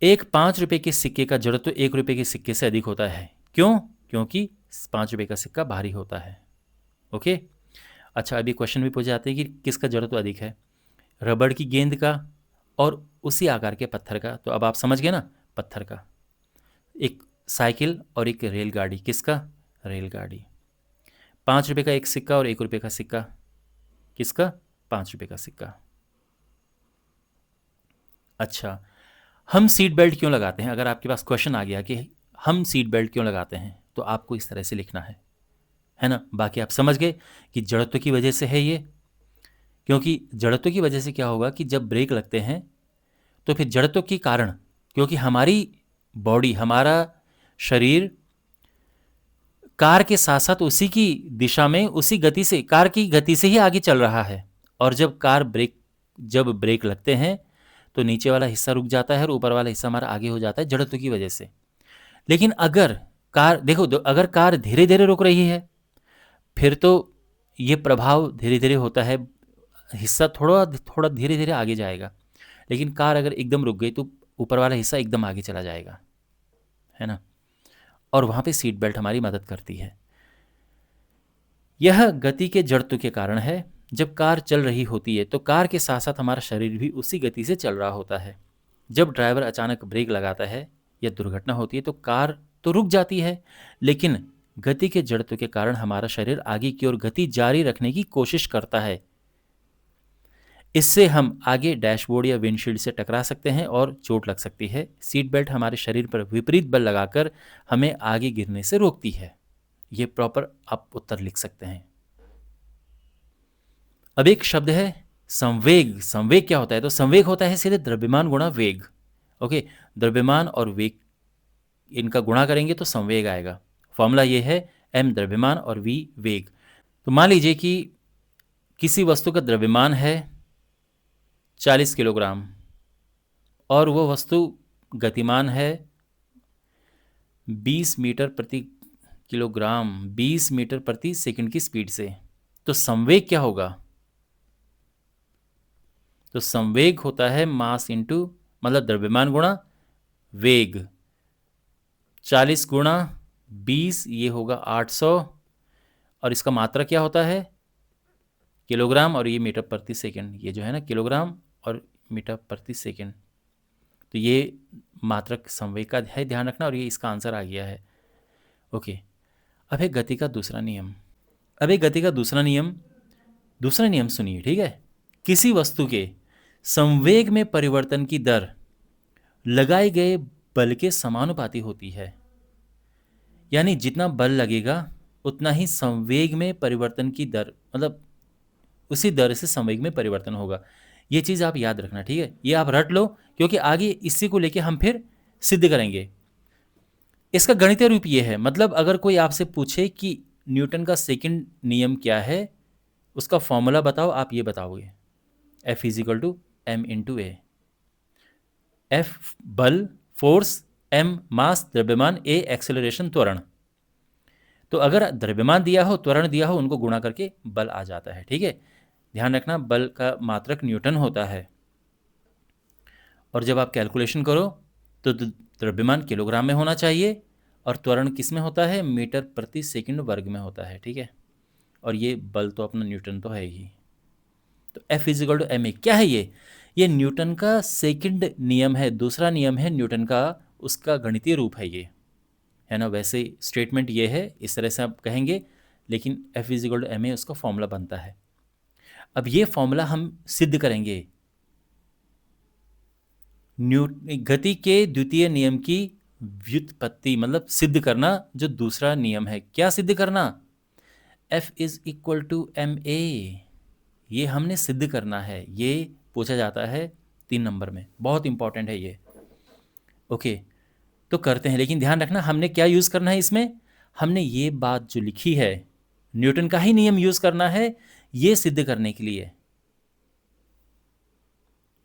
एक 5 रुपये के सिक्के का जड़त्व 1 रुपये के सिक्के से अधिक होता है। क्यों? क्योंकि 5 रुपये का सिक्का भारी होता है। ओके, अच्छा, अभी क्वेश्चन भी पूछे जाते हैं कि किसका जड़त्व अधिक है, रबड़ की गेंद का और उसी आकार के पत्थर का। तो अब आप समझ गए ना, पत्थर का। एक साइकिल और एक रेलगाड़ी, किसका? रेलगाड़ी। 5 रुपये का एक सिक्का और 1 रुपये का सिक्का, किसका? 5 रुपये का सिक्का। अच्छा, हम सीट बेल्ट क्यों लगाते हैं? अगर आपके पास क्वेश्चन आ गया कि हम सीट बेल्ट क्यों लगाते हैं, तो आपको इस तरह से लिखना है ना। बाकी आप समझ गए कि जड़त्व की वजह से है ये, क्योंकि जड़त्व की वजह से क्या होगा कि जब ब्रेक लगते हैं तो फिर जड़त्व के कारण, क्योंकि हमारी बॉडी, हमारा शरीर कार के साथ साथ उसी की दिशा में, उसी गति से, कार की गति से ही आगे चल रहा है, और जब ब्रेक लगते हैं तो नीचे वाला हिस्सा रुक जाता है और ऊपर वाला हिस्सा हमारा आगे हो जाता है जड़त्व की वजह से। लेकिन अगर कार, देखो, अगर कार धीरे धीरे रुक रही है फिर तो ये प्रभाव धीरे धीरे होता है, हिस्सा थोड़ा थोड़ा धीरे धीरे आगे जाएगा। लेकिन कार अगर एकदम रुक गई तो ऊपर वाला हिस्सा एकदम आगे चला जाएगा, है ना। और वहाँ पे सीट बेल्ट हमारी मदद करती है। यह गति के जड़त्व के कारण है। जब कार चल रही होती है तो कार के साथ साथ हमारा शरीर भी उसी गति से चल रहा होता है। जब ड्राइवर अचानक ब्रेक लगाता है या दुर्घटना होती है तो कार तो रुक जाती है, लेकिन गति के जड़त्व के कारण हमारा शरीर आगे की ओर गति जारी रखने की कोशिश करता है। इससे हम आगे डैशबोर्ड या विंडशील्ड से टकरा सकते हैं और चोट लग सकती है। सीट बेल्ट हमारे शरीर पर विपरीत बल लगाकर हमें आगे गिरने से रोकती है। ये प्रॉपर आप उत्तर लिख सकते हैं। अब एक शब्द है संवेग। संवेग क्या होता है? तो संवेग होता है सीधे द्रव्यमान गुणा वेग। ओके, द्रव्यमान और वेग इनका गुणा करेंगे तो संवेग आएगा। फॉर्मूला ये है m द्रव्यमान और v वेग। तो मान लीजिए कि किसी वस्तु का द्रव्यमान है 40 किलोग्राम और वो वस्तु गतिमान है 20 मीटर प्रति किलोग्राम, 20 मीटर प्रति सेकंड की स्पीड से। तो संवेग क्या होगा? तो संवेग होता है मास इंटू, मतलब द्रव्यमान गुणा वेग। 40 गुणा 20, ये होगा 800, और इसका मात्रा क्या होता है? किलोग्राम, और ये मीटर प्रति सेकंड। ये जो है ना, किलोग्राम और मीटर प्रति सेकंड, तो ये मात्रक संवेग का है, ध्यान रखना। और ये इसका आंसर आ गया है। ओके, अब है गति का दूसरा नियम। अब एक गति का दूसरा नियम सुनिए, ठीक है। किसी वस्तु के संवेग में परिवर्तन की दर लगाए गए बल के समानुपाती होती है। यानी जितना बल लगेगा उतना ही संवेग में परिवर्तन की दर, मतलब उसी दर से संवेग में परिवर्तन होगा। ये चीज़ आप याद रखना, ठीक है। ये आप रट लो, क्योंकि आगे इसी को लेके हम फिर सिद्ध करेंगे। इसका गणितीय रूप ये है, मतलब अगर कोई आपसे पूछे कि न्यूटन का सेकंड नियम क्या है, उसका फॉर्मूला बताओ, आप ये बताओगे F = m × a। F बल, फोर्स, m मास, द्रव्यमान, a एक्सेलरेशन, त्वरण। तो अगर द्रव्यमान दिया हो, त्वरण दिया हो, उनको गुणा करके बल आ जाता है, ठीक है। ध्यान रखना, बल का मात्रक न्यूटन होता है, और जब आप कैलकुलेशन करो तो द्रव्यमान किलोग्राम में होना चाहिए और त्वरण किस में होता है? मीटर प्रति सेकंड वर्ग में होता है, ठीक है। और ये बल तो अपना न्यूटन तो है ही। तो F = ma क्या है? ये न्यूटन का सेकंड नियम है, दूसरा नियम है न्यूटन का, उसका गणितीय रूप है ये, है ना। वैसे स्टेटमेंट ये है, इस तरह से आप कहेंगे, लेकिन F = ma उसका फॉर्मूला बनता है। अब ये फॉर्मूला हम सिद्ध करेंगे गति के द्वितीय नियम की व्युत्पत्ति, मतलब सिद्ध करना। जो दूसरा नियम है, क्या सिद्ध करना? F = ma, ये हमने सिद्ध करना है। ये पूछा जाता है 3 नंबर में, बहुत इंपॉर्टेंट है ये। ओके, तो करते हैं, लेकिन ध्यान रखना हमने क्या यूज़ करना है इसमें, हमने ये बात जो लिखी है न्यूटन का ही नियम यूज़ करना है ये सिद्ध करने के लिए।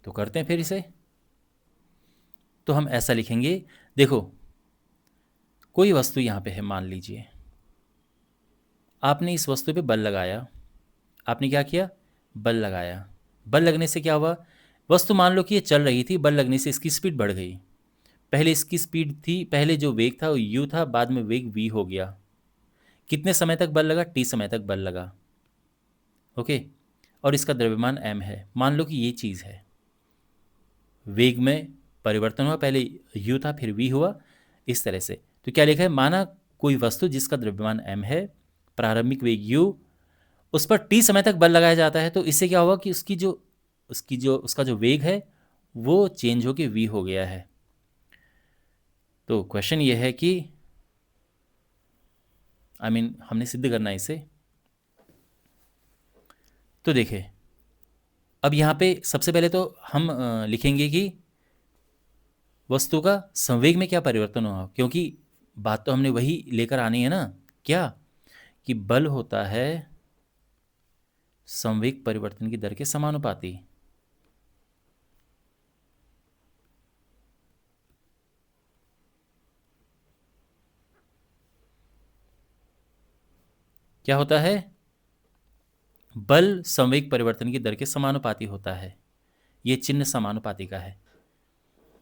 तो करते हैं फिर इसे। तो हम ऐसा लिखेंगे, देखो कोई वस्तु यहाँ पे है, मान लीजिए आपने इस वस्तु पे बल लगाया, आपने क्या किया, बल लगाया, बल लगने से क्या हुआ, वस्तु मान लो कि ये चल रही थी, बल लगने से इसकी स्पीड बढ़ गई। पहले इसकी स्पीड थी, पहले जो वेग था वो u था, बाद में वेग v हो गया। कितने समय तक बल लगा, t समय तक बल लगा। ओके, और इसका द्रव्यमान m है। मान लो कि ये चीज़ है, वेग में परिवर्तन हुआ, पहले u था फिर v हुआ, इस तरह से। तो क्या लिखा है, माना कोई वस्तु जिसका द्रव्यमान m है, प्रारंभिक वेग u, उस पर t समय तक बल लगाया जाता है, तो इससे क्या हुआ कि उसका जो वेग है वो चेंज होके v हो गया है। तो क्वेश्चन ये है कि हमने सिद्ध करना है इसे। तो देखिए अब यहाँ पे सबसे पहले तो हम लिखेंगे कि वस्तु का संवेग में क्या परिवर्तन हुआ, क्योंकि बात तो हमने वही लेकर आनी है ना, क्या कि बल होता है संवेग परिवर्तन की दर के समानुपाती। क्या होता है, बल संवेग परिवर्तन की दर के समानुपाती होता है। ये चिन्ह समानुपाती का है,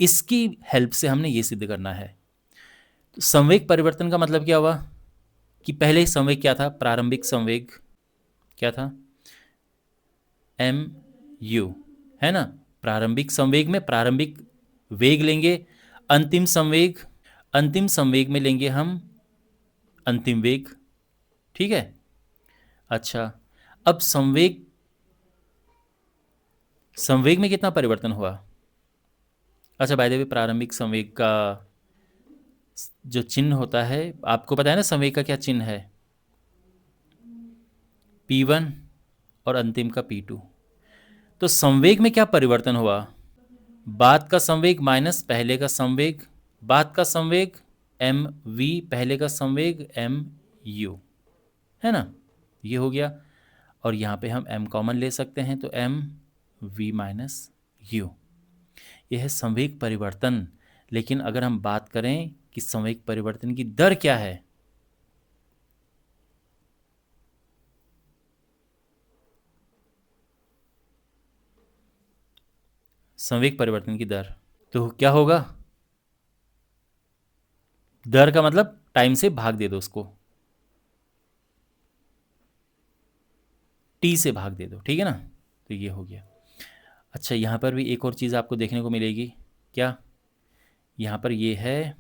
इसकी हेल्प से हमने ये सिद्ध करना है। तो संवेग परिवर्तन का मतलब क्या हुआ कि पहले संवेग क्या था, प्रारंभिक संवेग क्या था, एम यू, है ना। प्रारंभिक संवेग में प्रारंभिक वेग लेंगे, अंतिम संवेग में लेंगे हम अंतिम वेग, ठीक है। अच्छा, अब संवेग में कितना परिवर्तन हुआ। अच्छा, बाय द वे प्रारंभिक संवेग का जो चिन्ह होता है, आपको पता है ना संवेग का क्या चिन्ह है, P1 और अंतिम का P2। तो संवेग में क्या परिवर्तन हुआ, बाद का संवेग माइनस पहले का संवेग, बाद का संवेग mv, पहले का संवेग mu, है ना, ये हो गया। और यहाँ पे हम m कॉमन ले सकते हैं, तो mv माइनस u, यह है संवेग परिवर्तन। लेकिन अगर हम बात करें कि संवेग परिवर्तन की दर क्या है, संवेग परिवर्तन की दर, तो क्या होगा, दर का मतलब टाइम से भाग दे दो उसको, टी से भाग दे दो, ठीक है ना। तो ये हो गया। अच्छा, यहाँ पर भी एक और चीज़ आपको देखने को मिलेगी, क्या, यहाँ पर ये है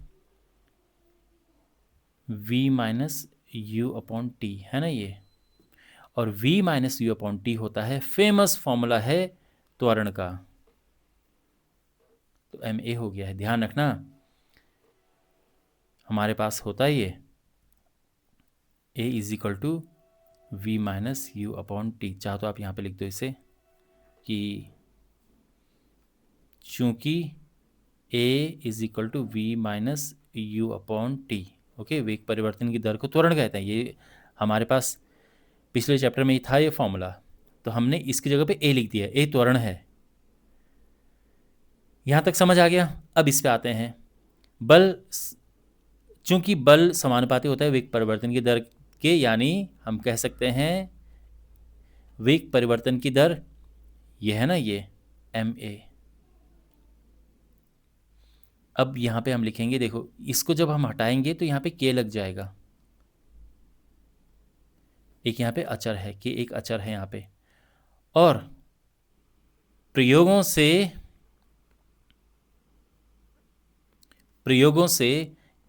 v minus u upon T, है ना ये, और v minus u upon T होता है फेमस फॉर्मूला है त्वरण का। तो एम ए हो गया है, ध्यान रखना हमारे पास होता है ये a is equal to v minus u upon t. चाहो तो आप यहाँ पे लिख दो इसे कि चूंकि a is equal to v minus u upon t, okay, वेग परिवर्तन की दर को त्वरण कहते हैं। ये हमारे पास पिछले चैप्टर में ही था ये फॉर्मूला, तो हमने इसकी जगह पे a लिख दिया, a त्वरण है। यहाँ तक समझ आ गया। अब इस पे आते हैं, बल, चूंकि बल समानुपाती होता है वेग परिवर्तन की दर के, यानी हम कह सकते हैं वेग परिवर्तन की दर ये है ना, ये ma। अब यहाँ पे हम लिखेंगे, देखो इसको जब हम हटाएंगे तो यहाँ पे k लग जाएगा, एक यहाँ पे अचर है, k एक अचर है यहाँ पे। और प्रयोगों से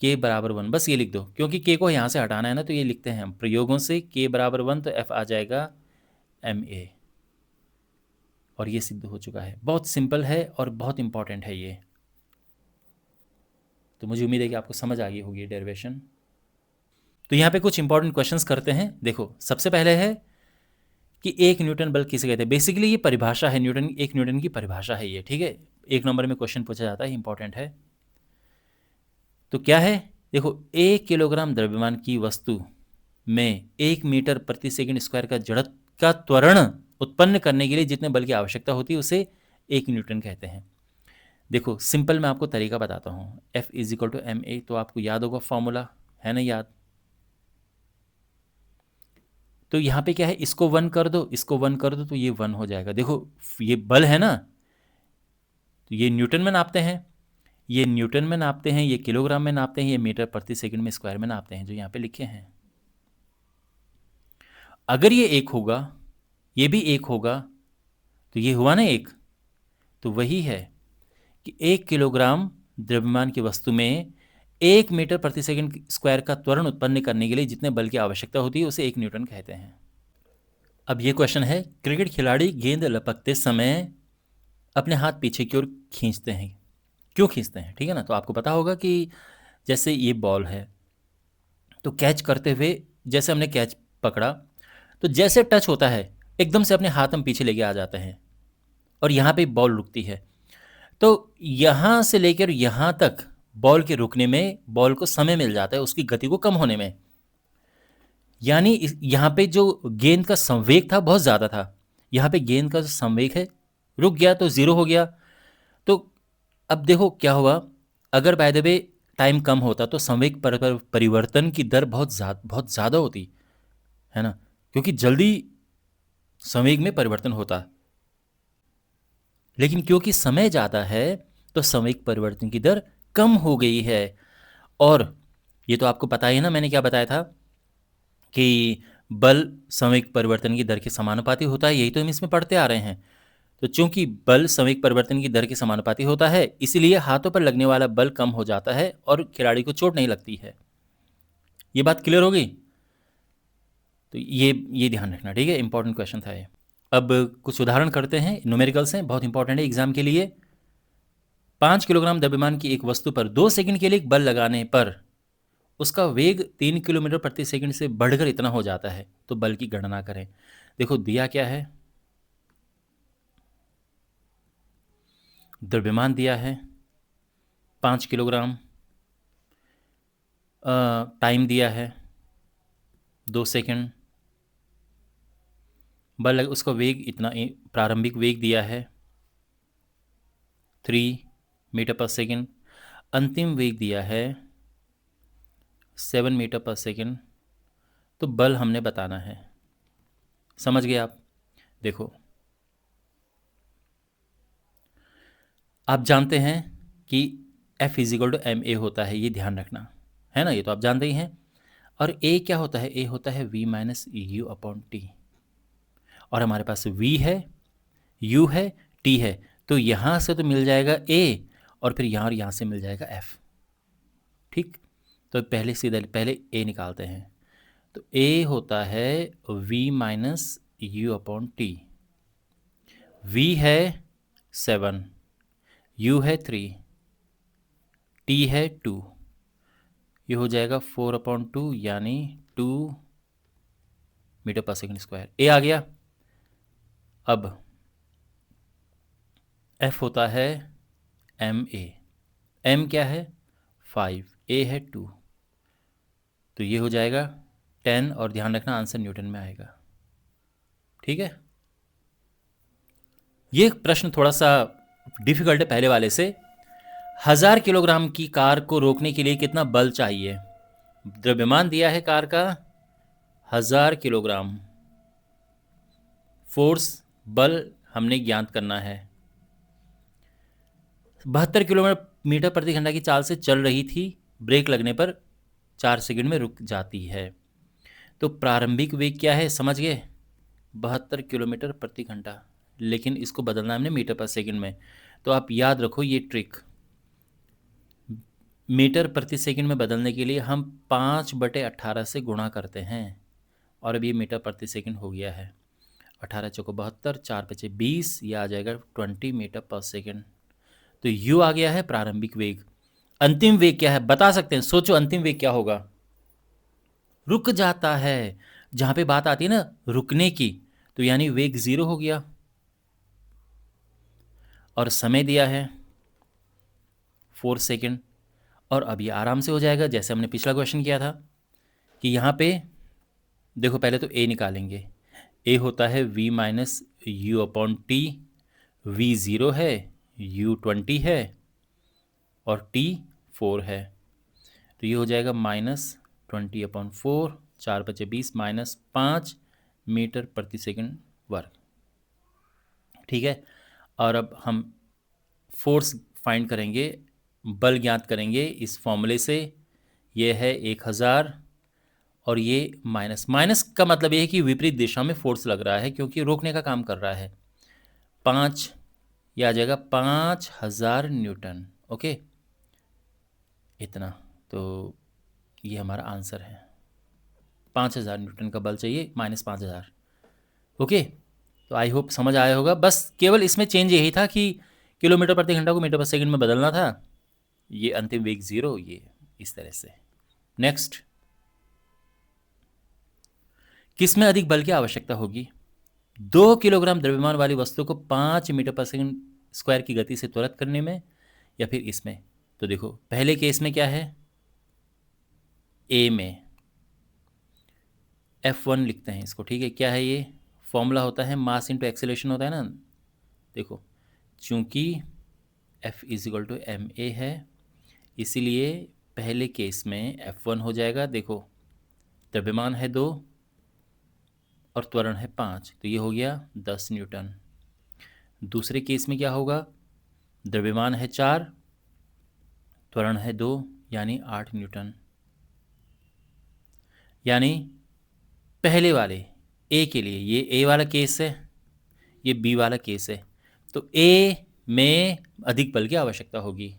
k बराबर 1, बस ये लिख दो, क्योंकि k को यहाँ से हटाना है ना, तो ये लिखते हैं हम प्रयोगों से k बराबर 1, तो f आ जाएगा ma। और ये सिद्ध हो चुका है। बहुत सिंपल है और बहुत इंपॉर्टेंट है ये। तो मुझे उम्मीद है कि आपको समझ आ गई होगी डेरिवेशन। तो यहाँ पे कुछ इंपॉर्टेंट क्वेश्चंस करते हैं। देखो सबसे पहले है कि एक न्यूटन बल किसे कहते हैं। बेसिकली ये परिभाषा है, एक न्यूटन की परिभाषा है ये, ठीक है। एक नंबर में क्वेश्चन पूछा जाता है, इंपॉर्टेंट है। तो क्या है, देखो 1 किलोग्राम द्रव्यमान की वस्तु में 1 मीटर प्रति सेकंड स्क्वायर का जड़त्व का त्वरण उत्पन्न करने के लिए जितने बल की आवश्यकता होती है उसे 1 न्यूटन कहते हैं। देखो सिंपल मैं आपको तरीका बताता हूँ, F is equal to m a, तो आपको याद होगा फॉर्मूला, है ना याद। तो यहाँ पे क्या है, इसको 1 कर दो, इसको 1 कर दो, तो ये 1 हो जाएगा। देखो ये बल है ना, तो ये न्यूटन में नापते हैं, ये न्यूटन में नापते हैं, ये किलोग्राम में नापते हैं, ये मीटर प्रति सेकंड में स्क्वायर में नापते हैं, जो यहाँ पे लिखे हैं। अगर ये 1 होगा, ये भी 1 होगा, तो ये हुआ ना 1, तो वही है कि 1 किलोग्राम द्रव्यमान की वस्तु में 1 मीटर प्रति सेकंड स्क्वायर का त्वरण उत्पन्न करने के लिए जितने बल की आवश्यकता होती है उसे 1 न्यूटन कहते हैं। अब ये क्वेश्चन है, क्रिकेट खिलाड़ी गेंद लपकते समय अपने हाथ पीछे की ओर खींचते हैं, क्यों खींचते हैं, ठीक है ना। तो आपको पता होगा कि जैसे ये बॉल है, तो कैच करते हुए जैसे हमने कैच पकड़ा, तो जैसे टच होता है एकदम से अपने हाथ हम पीछे लेके आ जाते हैं और यहाँ पे बॉल रुकती है। तो यहाँ से लेकर यहाँ तक बॉल के रुकने में बॉल को समय मिल जाता है, उसकी गति को कम होने में। यानी यहाँ पे जो गेंद का संवेग था बहुत ज़्यादा था, यहाँ पे गेंद का जो संवेग है रुक गया, तो ज़ीरो हो गया। तो अब देखो क्या हुआ, अगर बाय द वे टाइम कम होता तो संवेग परिवर्तन की दर बहुत ज़्यादा होती, है ना, क्योंकि जल्दी संवेग में परिवर्तन होता। लेकिन क्योंकि समय ज़्यादा है तो संवेग परिवर्तन की दर कम हो गई है। और ये तो आपको पता ही ना, मैंने क्या बताया था कि बल संवेग परिवर्तन की दर के समानुपाती होता है, यही तो हम इसमें पढ़ते आ रहे हैं। तो चूंकि बल संवेग परिवर्तन की दर के समानुपाती होता है, इसलिए हाथों पर लगने वाला बल कम हो जाता है और खिलाड़ी को चोट नहीं लगती है। ये बात क्लियर हो गई। तो ये ध्यान रखना, ठीक है, इंपॉर्टेंट क्वेश्चन था ये। अब कुछ उदाहरण करते हैं, न्यूमेरिकल्स हैं, बहुत इंपॉर्टेंट है एग्जाम के लिए। 5 किलोग्राम द्रव्यमान की एक वस्तु पर 2 सेकंड के लिए बल लगाने पर उसका वेग 3 किलोमीटर प्रति सेकंड से बढ़कर इतना हो जाता है, तो बल की गणना करें। देखो दिया क्या है, द्रव्यमान दिया है 5 किलोग्राम, टाइम दिया है 2 सेकंड, बल उसका वेग इतना, प्रारंभिक वेग दिया है 3 मीटर पर सेकंड, अंतिम वेग दिया है 7 मीटर पर सेकंड। तो बल हमने बताना है, समझ गए आप। देखो आप जानते हैं कि F is equal to m a होता है, ये ध्यान रखना, है ना, ये तो आप जानते ही हैं। और A क्या होता है, A होता है V minus u upon T. और हमारे पास V है, U है, T है, तो यहाँ से तो मिल जाएगा A और फिर यहाँ और यहाँ से मिल जाएगा F, ठीक। तो पहले A निकालते हैं। तो A होता है V minus u upon T. V है 7, U है 3, T है 2, ये हो जाएगा 4/2 यानी 2 मीटर पर सेकंड स्क्वायर। ए आ गया। अब F होता है एम ए, एम क्या है 5, ए है 2, तो ये हो जाएगा 10, और ध्यान रखना आंसर न्यूटन में आएगा, ठीक है। ये प्रश्न थोड़ा सा डिफिकल्ट है पहले वाले से। 1000 किलोग्राम की कार को रोकने के लिए कितना बल चाहिए। द्रव्यमान दिया है कार का 1000 किलोग्राम, फोर्स बल हमने ज्ञात करना है। 72 किलोमीटर प्रति घंटा की चाल से चल रही थी, ब्रेक लगने पर 4 सेकंड में रुक जाती है। तो प्रारंभिक वेग क्या है, समझ गए, 72 किलोमीटर प्रति घंटा, लेकिन इसको बदलना हमने मीटर पर सेकंड में। तो आप याद रखो ये ट्रिक, मीटर प्रति सेकंड में बदलने के लिए हम 5/18 से गुणा करते हैं, और अब ये मीटर प्रति सेकंड हो गया है। 18 चौको 72, 4 5 20, ये आ जाएगा 20 मीटर पर सेकंड। तो u आ गया है प्रारंभिक वेग। अंतिम वेग क्या है बता सकते हैं, सोचो अंतिम वेग क्या होगा। रुक जाता है, जहां पे बात आती है ना रुकने की, तो यानी वेग 0 हो गया। और समय दिया है 4 सेकंड, और अब ये आराम से हो जाएगा, जैसे हमने पिछला क्वेश्चन किया था कि यहाँ पे देखो, पहले तो ए निकालेंगे। ए होता है v minus u upon T, v 0 है, u 20 है और t 4 है। तो ये हो जाएगा -20/4, 4×5 = 20, -5 मीटर प्रति सेकंड वर्ग। ठीक है। और अब हम फोर्स फाइंड करेंगे, बल ज्ञात करेंगे इस फॉर्मूले से। ये है 1000 और ये माइनस, माइनस का मतलब ये है कि विपरीत दिशा में फोर्स लग रहा है क्योंकि रोकने का काम कर रहा है। 5, यह आ जाएगा 5000 न्यूटन। ओके, इतना। तो ये हमारा आंसर है, 5000 न्यूटन का बल चाहिए, -5000। ओके, तो आई होप समझ आया होगा। बस केवल इसमें चेंज यही था कि किलोमीटर प्रति घंटा को मीटर पर सेकंड में बदलना था। ये अंतिम वेग 0, ये इस तरह से। नेक्स्ट, किसमें अधिक बल की आवश्यकता होगी? 2 किलोग्राम द्रव्यमान वाली वस्तु को 5 मीटर पर सेकंड स्क्वायर की गति से त्वरित करने में, या फिर इसमें? तो देखो, पहले केस में क्या है, ए में F1 लिखते हैं इसको। ठीक है, क्या है ये? फॉर्मूला होता है मास इंटू एक्सेलरेशन होता है ना। देखो, चूंकि F = ma है, इसीलिए पहले केस में F1 हो जाएगा। देखो, द्रव्यमान है 2 और त्वरण है 5, तो ये हो गया 10 न्यूटन। दूसरे केस में क्या होगा? द्रव्यमान है 4, त्वरण है 2, यानी 8 न्यूटन। यानी पहले वाले ए के लिए ये ए वाला केस है, ये बी वाला केस है, तो ए में अधिक बल की आवश्यकता होगी।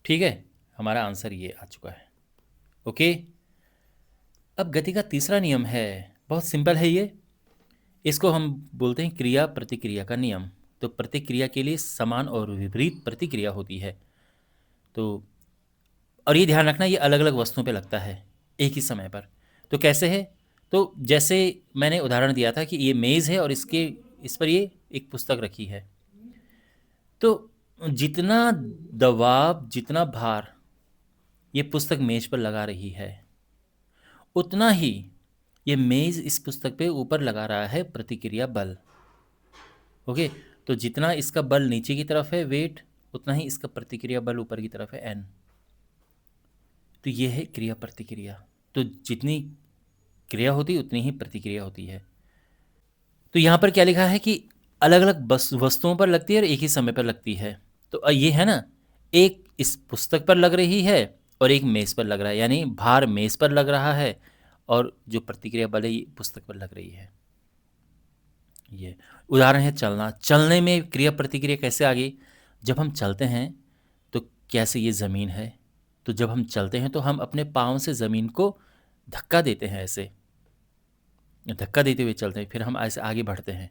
ठीक है, हमारा आंसर ये आ चुका है। ओके, अब गति का तीसरा नियम है, बहुत सिंपल है ये। इसको हम बोलते हैं क्रिया प्रतिक्रिया का नियम। तो प्रतिक्रिया के लिए समान और विपरीत प्रतिक्रिया होती है। तो और ये ध्यान रखना, ये अलग अलग वस्तुओं पे लगता है एक ही समय पर। तो कैसे है? तो जैसे मैंने उदाहरण दिया था कि ये मेज़ है और इस पर ये एक पुस्तक रखी है। तो जितना दबाव, जितना भार ये पुस्तक मेज पर लगा रही है, उतना ही ये मेज़ इस पुस्तक पे ऊपर लगा रहा है प्रतिक्रिया बल। ओके, तो जितना इसका बल नीचे की तरफ है वेट, उतना ही इसका प्रतिक्रिया बल ऊपर की तरफ है n। तो ये है क्रिया प्रतिक्रिया। तो जितनी क्रिया होती है उतनी ही प्रतिक्रिया होती है। तो यहाँ पर क्या लिखा है कि अलग अलग वस्तुओं पर लगती है और एक ही समय पर लगती है। तो ये है ना, एक इस पुस्तक पर लग रही है और एक मेज़ पर लग रहा है, यानी भार मेज़ पर लग रहा है और जो प्रतिक्रिया बल है ये पुस्तक पर लग रही है। ये उदाहरण है चलना। चलने में क्रिया प्रतिक्रिया कैसे आ गई? जब हम चलते हैं तो कैसे ये ज़मीन है, तो जब हम चलते हैं तो हम अपने पाँव से ज़मीन को धक्का देते हैं, ऐसे धक्का देते हुए चलते हैं, फिर हम ऐसे आगे बढ़ते हैं।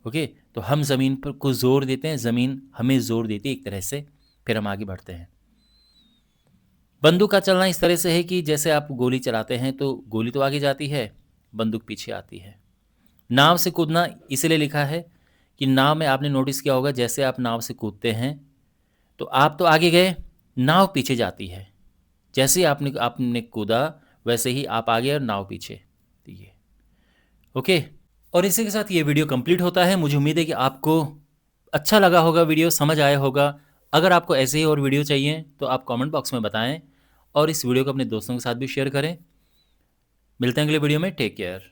ओके, तो हम ज़मीन पर को ज़ोर देते हैं, ज़मीन हमें ज़ोर देती है एक तरह से, फिर हम आगे बढ़ते हैं। बंदूक का चलना इस तरह से है कि जैसे आप गोली चलाते हैं तो गोली तो आगे जाती है, बंदूक पीछे आती है। नाव से कूदना इसलिए लिखा है कि नाव में आपने नोटिस किया होगा, जैसे आप नाव से कूदते हैं तो आप तो आगे गए, नाव पीछे जाती है। जैसे ही आपने कूदा वैसे ही आप आगे और नाव पीछे। तो ये ओके। और इसी के साथ ये वीडियो कंप्लीट होता है। मुझे उम्मीद है कि आपको अच्छा लगा होगा, वीडियो समझ आया होगा। अगर आपको ऐसे ही और वीडियो चाहिए तो आप कमेंट बॉक्स में बताएं और इस वीडियो को अपने दोस्तों के साथ भी शेयर करें। मिलते हैं अगले वीडियो में। Take care.